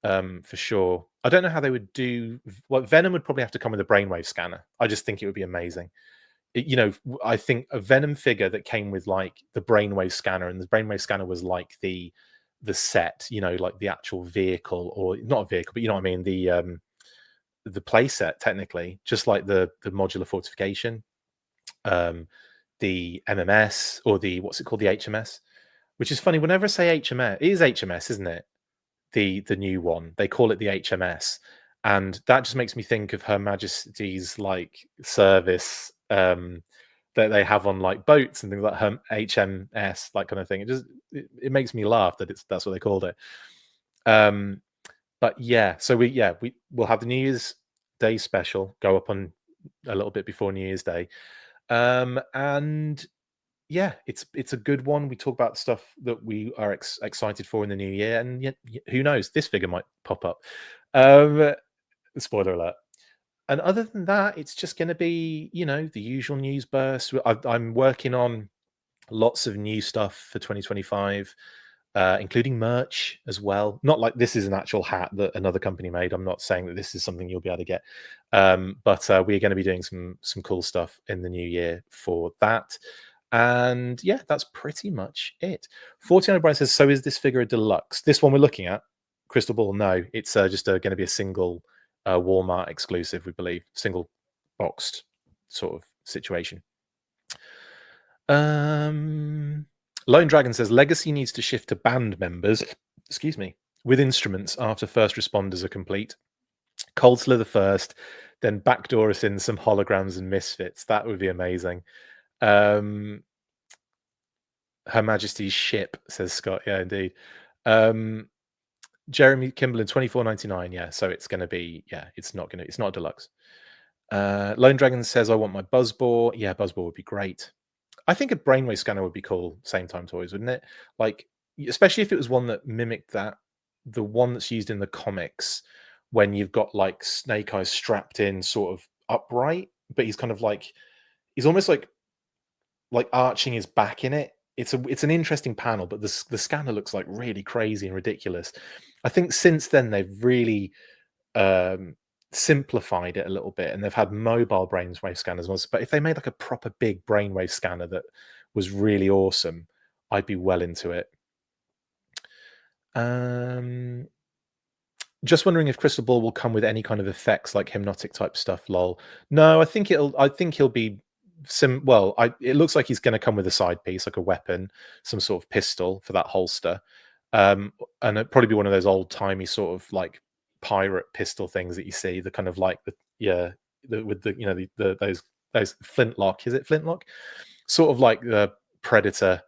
For sure. I don't know how they would do. Well, Venom would probably have to come with a brainwave scanner. I just think it would be amazing. I think a Venom figure that came with like the brainwave scanner, and the brainwave scanner was like the set, like the actual vehicle, or not a vehicle, but you know what I mean, the play set, technically, just like the modular fortification, the MMS, or the what's it called, the HMS, which is funny. Whenever I say HMS, it is HMS, isn't it? The new one, they call it the HMS, and that just makes me think of Her Majesty's like service that they have on like boats and things like her HMS, that kind of thing. It makes me laugh that that's what they called it. But yeah, so we'll have the New Year's Day special go up on a little bit before New Year's Day, and yeah, it's a good one. We talk about stuff that we are excited for in the new year, and yet who knows, this figure might pop up. Spoiler alert. And other than that, it's just going to be the usual news burst. I'm working on lots of new stuff for 2025, including merch as well. Not like this is an actual hat that another company made. I'm not saying that this is something you'll be able to get, but we're going to be doing some cool stuff in the new year for that. And yeah, that's pretty much it. 14 O'Brien says, so is this figure a deluxe? This one we're looking at, Crystal Ball, no, it's just going to be a single Walmart exclusive, we believe, single boxed sort of situation. Lone Dragon says, Legacy needs to shift to band members, excuse me, with instruments after first responders are complete. Cold Slither first, then backdoor us in some holograms and misfits. That would be amazing. Her Majesty's ship, says Scott. Yeah, indeed. Jeremy Kimberlin, $24.99. Yeah, so it's going to be. Yeah, it's not a deluxe. Lone Dragon says, I want my Buzzball. Yeah, Buzzball would be great. I think a brainwave scanner would be cool. Same time toys, wouldn't it? Like, especially if it was one that mimicked the one that's used in the comics, when you've got like Snake Eyes strapped in, sort of upright, but he's kind of like he's almost like arching his back in it. It's an interesting panel, but the scanner looks like really crazy and ridiculous. I think since then they've really simplified it a little bit, and they've had mobile brainwave scanners. But if they made like a proper big brainwave scanner that was really awesome, I'd be well into it. Just wondering if Crystal Ball will come with any kind of effects like hypnotic type stuff. Lol. No, I think he'll be it looks like he's going to come with a side piece, like a weapon, some sort of pistol for that holster, and it'd probably be one of those old timey sort of like pirate pistol things that you see, the kind of like those flintlock. Is it flintlock? Sort of like the Predator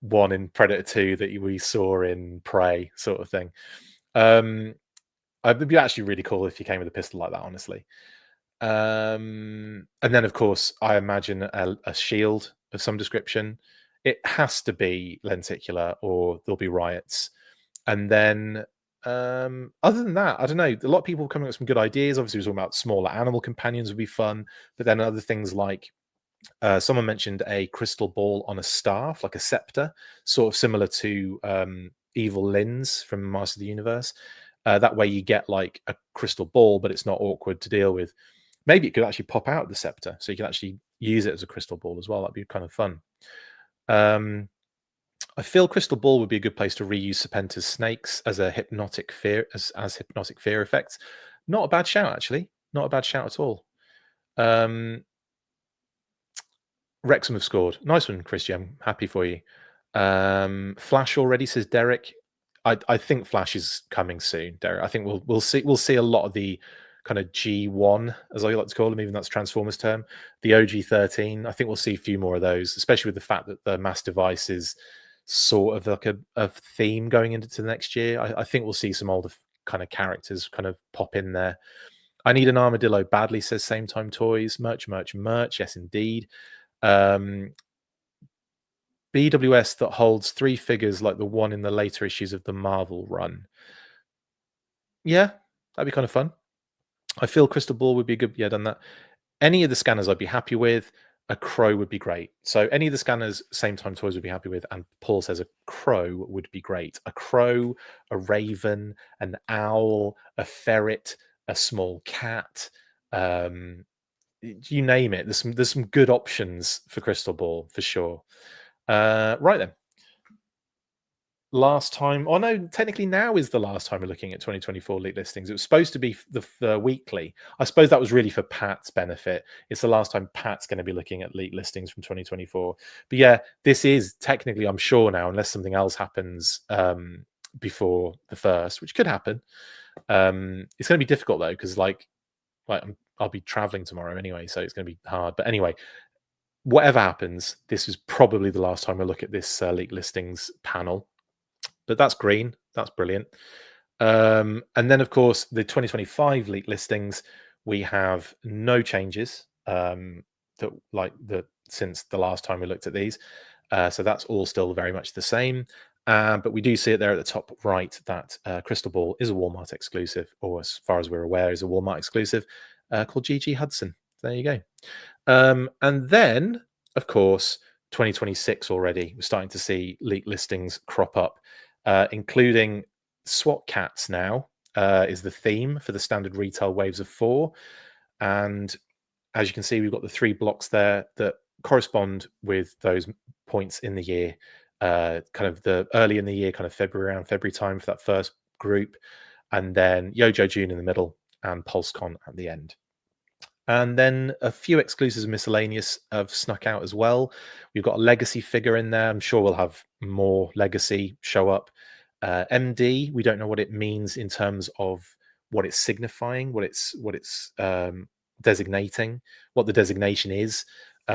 one in Predator 2 that we saw in Prey, sort of thing. It'd be actually really cool if you came with a pistol like that, honestly. And then, of course, I imagine a shield of some description. It has to be lenticular, or there'll be riots. And then Other than that, I don't know. A lot of people coming up with some good ideas. Obviously, we're talking about smaller animal companions would be fun, but then other things like someone mentioned a crystal ball on a staff, like a scepter, sort of similar to Evil Lynn's from Master of the Universe. That way, you get like a crystal ball, but it's not awkward to deal with. Maybe it could actually pop out the scepter, so you can actually use it as a crystal ball as well. That'd be kind of fun. I feel crystal ball would be a good place to reuse Serpenta's snakes as a hypnotic fear as hypnotic fear effects. Not a bad shout, actually. Not a bad shout at all. Wrexham have scored. Nice one, Christian. Happy for you. Flash already, says Derek. I think Flash is coming soon, Derek. I think we'll see a lot of the kind of G1, as I like to call them, even that's Transformers term, the OG13. I think we'll see a few more of those, especially with the fact that the mass device is sort of like a theme going into the next year. I think we'll see some older kind of characters kind of pop in there. I need an armadillo badly, says Same Time Toys. Merch. Yes, indeed. BWS that holds 3 figures like the one in the later issues of the Marvel run. Yeah, that'd be kind of fun. I feel Crystal Ball would be good. Yeah, done that. Any of the scanners I'd be happy with. A crow would be great. So any of the scanners, Same Time Toys would be happy with. And Paul says a crow would be great. A crow, a raven, an owl, a ferret, a small cat. You name it. There's some good options for Crystal Ball for sure. Right then. Last time, oh no, technically now is the last time we're looking at 2024 leak listings. It was supposed to be the weekly. I suppose that was really for Pat's benefit. It's the last time Pat's going to be looking at leak listings from 2024. But yeah, this is technically, I'm sure now, unless something else happens before the first, which could happen. It's going to be difficult though, because like I'll be traveling tomorrow anyway, so it's going to be hard. But anyway, whatever happens, this is probably the last time we look at this leak listings panel. But that's green. That's brilliant. And then, of course, the 2025 leak listings, we have no changes since the last time we looked at these. So that's all still very much the same. But we do see it there at the top right that Crystal Ball is a Walmart exclusive, or as far as we're aware, is a Walmart exclusive called GG Hudson. There you go. And then, of course, 2026 already, we're starting to see leak listings crop up. Including SWAT cats now is the theme for the standard retail waves of 4. And as you can see, we've got the 3 blocks there that correspond with those points in the year, kind of the early in the year, kind of around February time for that first group. And then Yojo June in the middle and PulseCon at the end. And then a few exclusives and miscellaneous have snuck out as well. We've got a legacy figure in there. I'm sure we'll have more legacy show up. MD, we don't know what it means in terms of what it's signifying, what it's designating, what the designation is.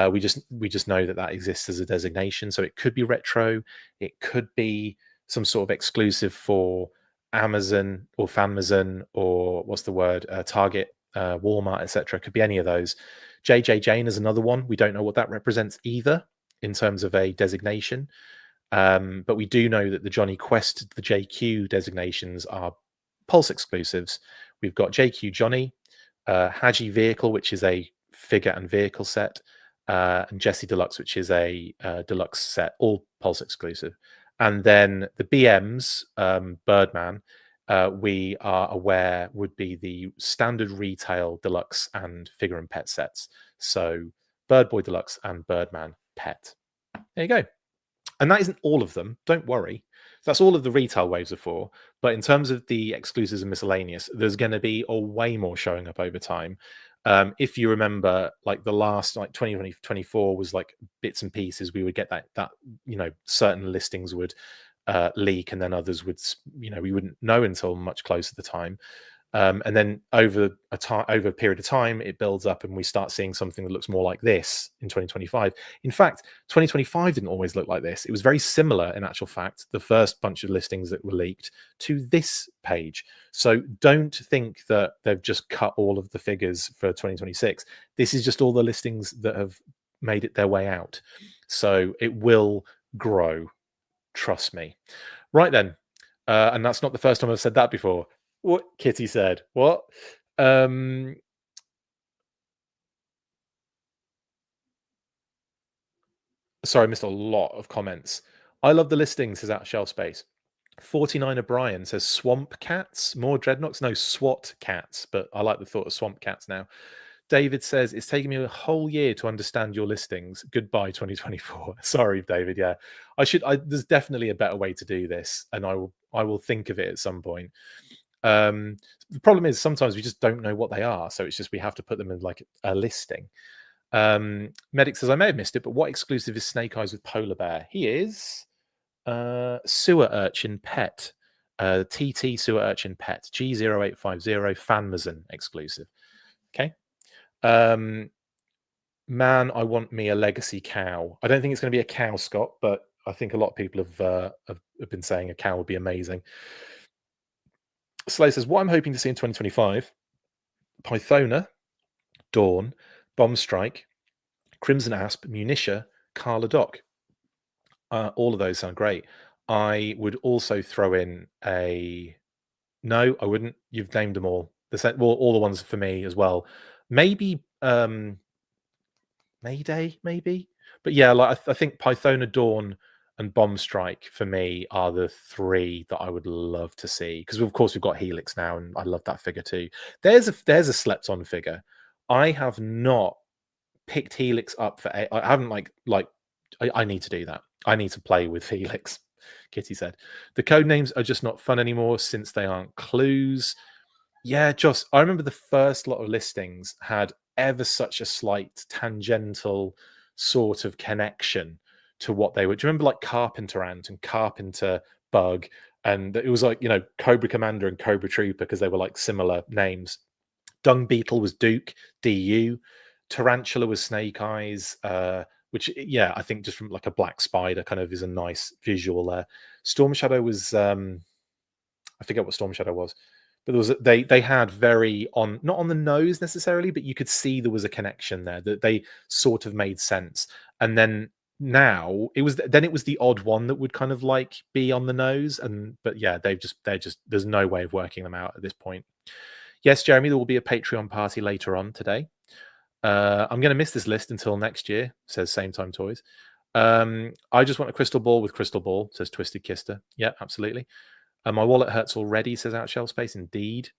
We just know that exists as a designation. So it could be retro. It could be some sort of exclusive for Amazon or Fanmazon or what's the word? Target. Walmart, etc. Could be any of those. JJ Jane is another one. We don't know what that represents either in terms of a designation. But we do know that the Johnny Quest, the JQ designations are Pulse exclusives. We've got JQ Johnny, Haji Vehicle, which is a figure and vehicle set, and Jesse Deluxe, which is a deluxe set, all Pulse exclusive. And then the BMs, Birdman, we are aware would be the standard retail deluxe and figure and pet sets. So Bird Boy Deluxe and Birdman Pet. There you go. And that isn't all of them. Don't worry. That's all of the retail waves are for. But in terms of the exclusives and miscellaneous, there's going to be a way more showing up over time. If you remember, like the last, like 2024 was like bits and pieces. We would get that certain listings would leak, and then others would, we wouldn't know until much closer to the time. And then over a period of time, it builds up and we start seeing something that looks more like this in 2025. In fact, 2025 didn't always look like this. It was very similar, in actual fact, the first bunch of listings that were leaked to this page. So don't think that they've just cut all of the figures for 2026. This is just all the listings that have made it their way out. So it will grow. Trust me. Right then. And that's not the first time I've said that before. What Kitty said. What? Um, sorry, I missed a lot of comments. I love the listings, says at Shelf Space. 49 O'Brien says swamp cats, more dreadnoughts. No, SWAT cats, but I like the thought of swamp cats now. David says it's taken me a whole year to understand your listings. Goodbye 2024. Sorry, David. Yeah, there's definitely a better way to do this, and I will think of it at some point. The problem is sometimes we just don't know what they are, so it's just we have to put them in like a listing. Medic says I may have missed it, but what exclusive is Snake Eyes with Polar Bear? He is Sewer Urchin Pet, TT Sewer Urchin Pet, G0850 Fanmazon exclusive. Okay. Man, I want me a legacy cow. I don't think it's going to be a cow, Scott, but I think a lot of people have been saying a cow would be amazing. Slay says, what I'm hoping to see in 2025, Pythona, Dawn, Bomb Strike, Crimson Asp, Munitia, Carla Doc. All of those sound great. I would also throw in a... No, I wouldn't. You've named them all. All the ones for me as well. Maybe Mayday, maybe. But yeah, like I think Pythona, Dawn, and Bomb Strike for me are the three that I would love to see. Because of course we've got Helix now, and I love that figure too. There's a slept on figure. I have not picked Helix up for. I haven't I need to do that. I need to play with Helix. Kitty said the code names are just not fun anymore since they aren't clues. Yeah, Joss, I remember the first lot of listings had ever such a slight tangential sort of connection to what they were. Do you remember like Carpenter Ant and Carpenter Bug? And it was like, Cobra Commander and Cobra Trooper because they were like similar names. Dung Beetle was Duke, DU. Tarantula was Snake Eyes, which, yeah, I think just from like a black spider kind of is a nice visual there. Storm Shadow was, I forget what Storm Shadow was. But there was they had very not on the nose necessarily, but you could see there was a connection there that they sort of made sense. And then now it was the odd one that would kind of like be on the nose. But yeah, they're just there's no way of working them out at this point. Yes, Jeremy, there will be a Patreon party later on today. I'm going to miss this list until next year, says Same Time Toys. I just want a crystal ball with crystal ball, says Twisted Kister. Yeah, absolutely. My wallet hurts already, says Outshell Space. Indeed.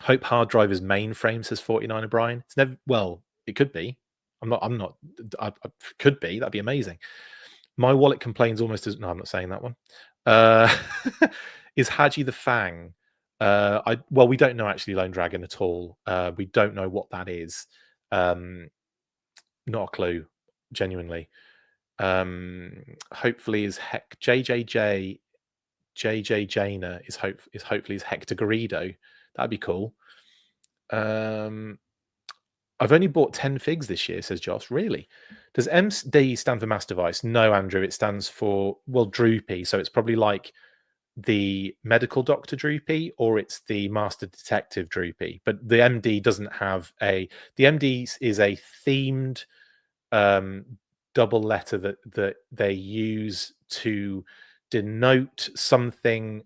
Hope hard drive is mainframe, says 49 O'Brien. It's never, well, it could be. I could be. That'd be amazing. My wallet complains almost as, no, I'm not saying that one. Is Haji the Fang? Well, we don't know actually Lone Dragon at all. We don't know what that is. Not a clue, genuinely. Hopefully is Heck JJ Jaina is hopefully is Hector Garrido. That'd be cool. I've only bought 10 figs this year, says Josh. Really? Does MD stand for Master Device? No, Andrew. It stands for, well, Droopy. So it's probably like the medical doctor Droopy, or it's the Master Detective Droopy. But the MD doesn't have a... The MD is a themed double letter that they use to denote something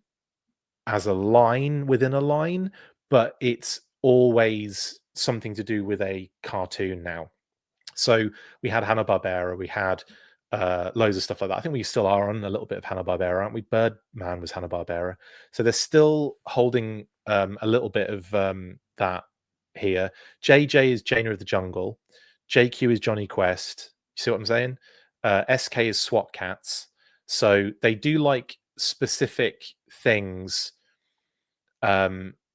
as a line within a line, but it's always something to do with a cartoon now. So we had Hanna-Barbera, we had loads of stuff like that. I think we still are on a little bit of Hanna-Barbera, aren't we? Birdman was Hanna-Barbera. So they're still holding a little bit of that here. JJ is Jaina of the Jungle. JQ is Johnny Quest. You see what I'm saying? SK is SWAT Cats. So they do like specific things.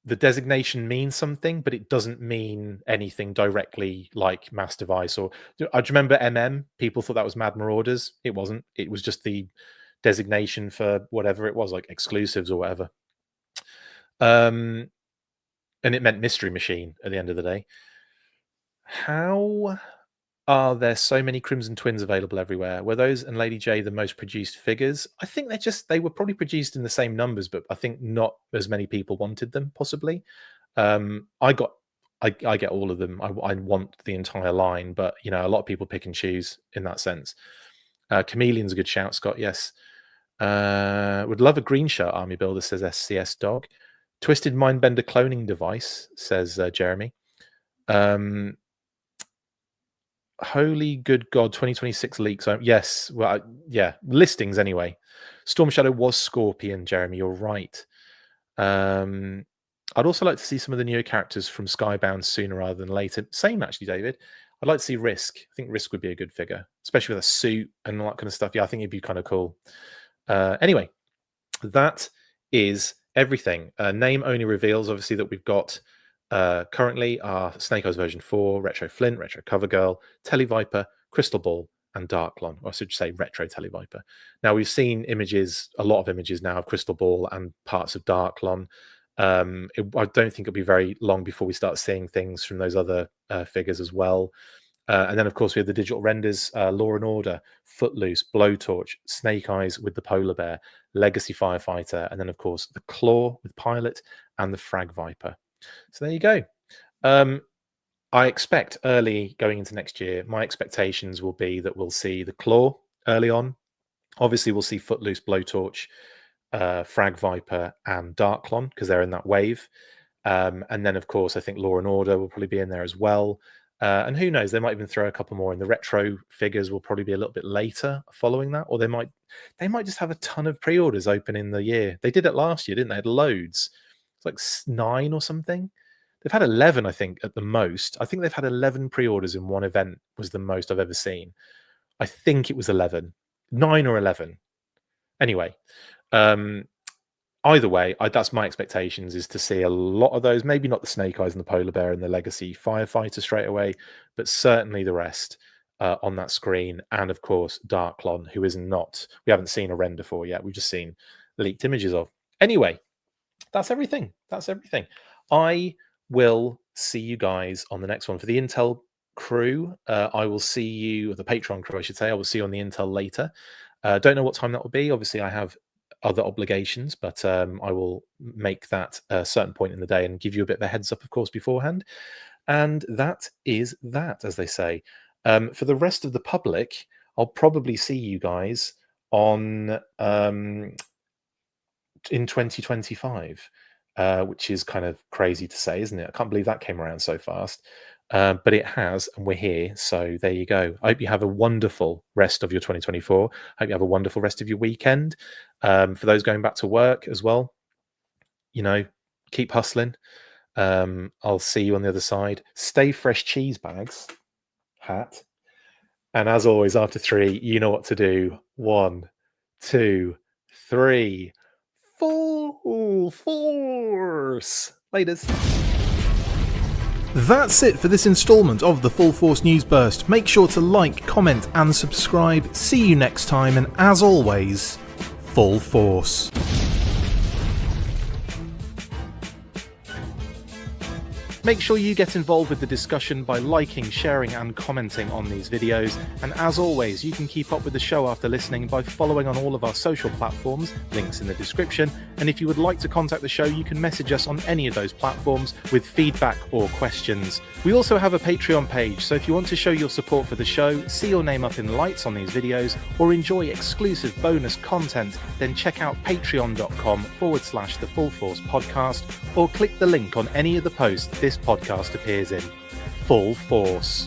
The designation means something, but it doesn't mean anything directly like Mass Device. Or I remember MM. People thought that was Mad Marauders. It wasn't. It was just the designation for whatever it was, like exclusives or whatever. And it meant Mystery Machine at the end of the day. How are there so many Crimson Twins available everywhere? Were those and Lady J the most produced figures? I think they were probably produced in the same numbers, but I think not as many people wanted them, possibly. I get all of them. I want the entire line, but a lot of people pick and choose in that sense. Chameleon's a good shout, Scott. Yes. Would love a green shirt army builder, says SCS Dog. Twisted Mindbender cloning device, says Jeremy. Holy good God, 2026 leaks. Yes, well, yeah, listings anyway. Storm Shadow was Scorpion, Jeremy, you're right. I'd also like to see some of the newer characters from Skybound sooner rather than later. Same, actually, David. I'd like to see Risk. I think Risk would be a good figure, especially with a suit and all that kind of stuff. Yeah, I think it'd be kind of cool. Anyway, that is everything. Name only reveals, obviously, that we've got currently are Snake Eyes version 4, Retro Flint, Retro Covergirl, Televiper, Crystal Ball, and Darklon, or I should say Retro Televiper. Now, we've seen images, a lot of images now of Crystal Ball and parts of Darklon. I don't think it'll be very long before we start seeing things from those other figures as well. And then, of course, we have the digital renders, Law and Order, Footloose, Blowtorch, Snake Eyes with the Polar Bear, Legacy Firefighter, and then, of course, the Claw with Pilot and the Frag Viper. So there you go. I expect early going into next year, my expectations will be that we'll see the Claw early on. Obviously, we'll see Footloose, Blowtorch, Frag Viper, and Darklon because they're in that wave. And then, of course, I think Law and Order will probably be in there as well. And who knows, they might even throw a couple more in. The retro figures will probably be a little bit later following that, or they might just have a ton of pre-orders open in the year. They did it last year, didn't they? They had loads. It's like 9 or something. They've had 11, I think, at the most. I think they've had 11 pre-orders in one event was the most I've ever seen. I think it was 11. 9 or 11. Anyway, either way, that's my expectations, is to see a lot of those. Maybe not the Snake Eyes and the Polar Bear and the Legacy Firefighter straight away, but certainly the rest on that screen. And, of course, Darklon, who is not... We haven't seen a render for yet. We've just seen leaked images of. Anyway, that's everything. That's everything. I will see you guys on the next one. For the Intel crew, I will see you, the Patreon crew, I should say, I will see you on the Intel later. Don't know what time that will be. Obviously, I have other obligations, but I will make that a certain point in the day and give you a bit of a heads up, of course, beforehand. And that is that, as they say. For the rest of the public, I'll probably see you guys on in 2025. Which is kind of crazy to say, isn't it? I can't believe that came around so fast. But it has, and we're here. So there you go. I hope you have a wonderful rest of your 2024. I hope you have a wonderful rest of your weekend. For those going back to work as well, keep hustling. I'll see you on the other side. Stay fresh, cheese bags, hat. And as always, after 3, you know what to do. 1, 2, 3. Full force. Laters. That's it for this installment of the Full Force News Burst. Make sure to like, comment and subscribe. See you next time, and as always, Full Force. Make sure you get involved with the discussion by liking, sharing and commenting on these videos. And as always, you can keep up with the show after listening by following on all of our social platforms, links in the description. And if you would like to contact the show, you can message us on any of those platforms with feedback or questions. We also have a Patreon page, so if you want to show your support for the show, see your name up in lights on these videos, or enjoy exclusive bonus content, then check out patreon.com/The Full Force Podcast, or click the link on any of the posts this podcast appears in. Full Force.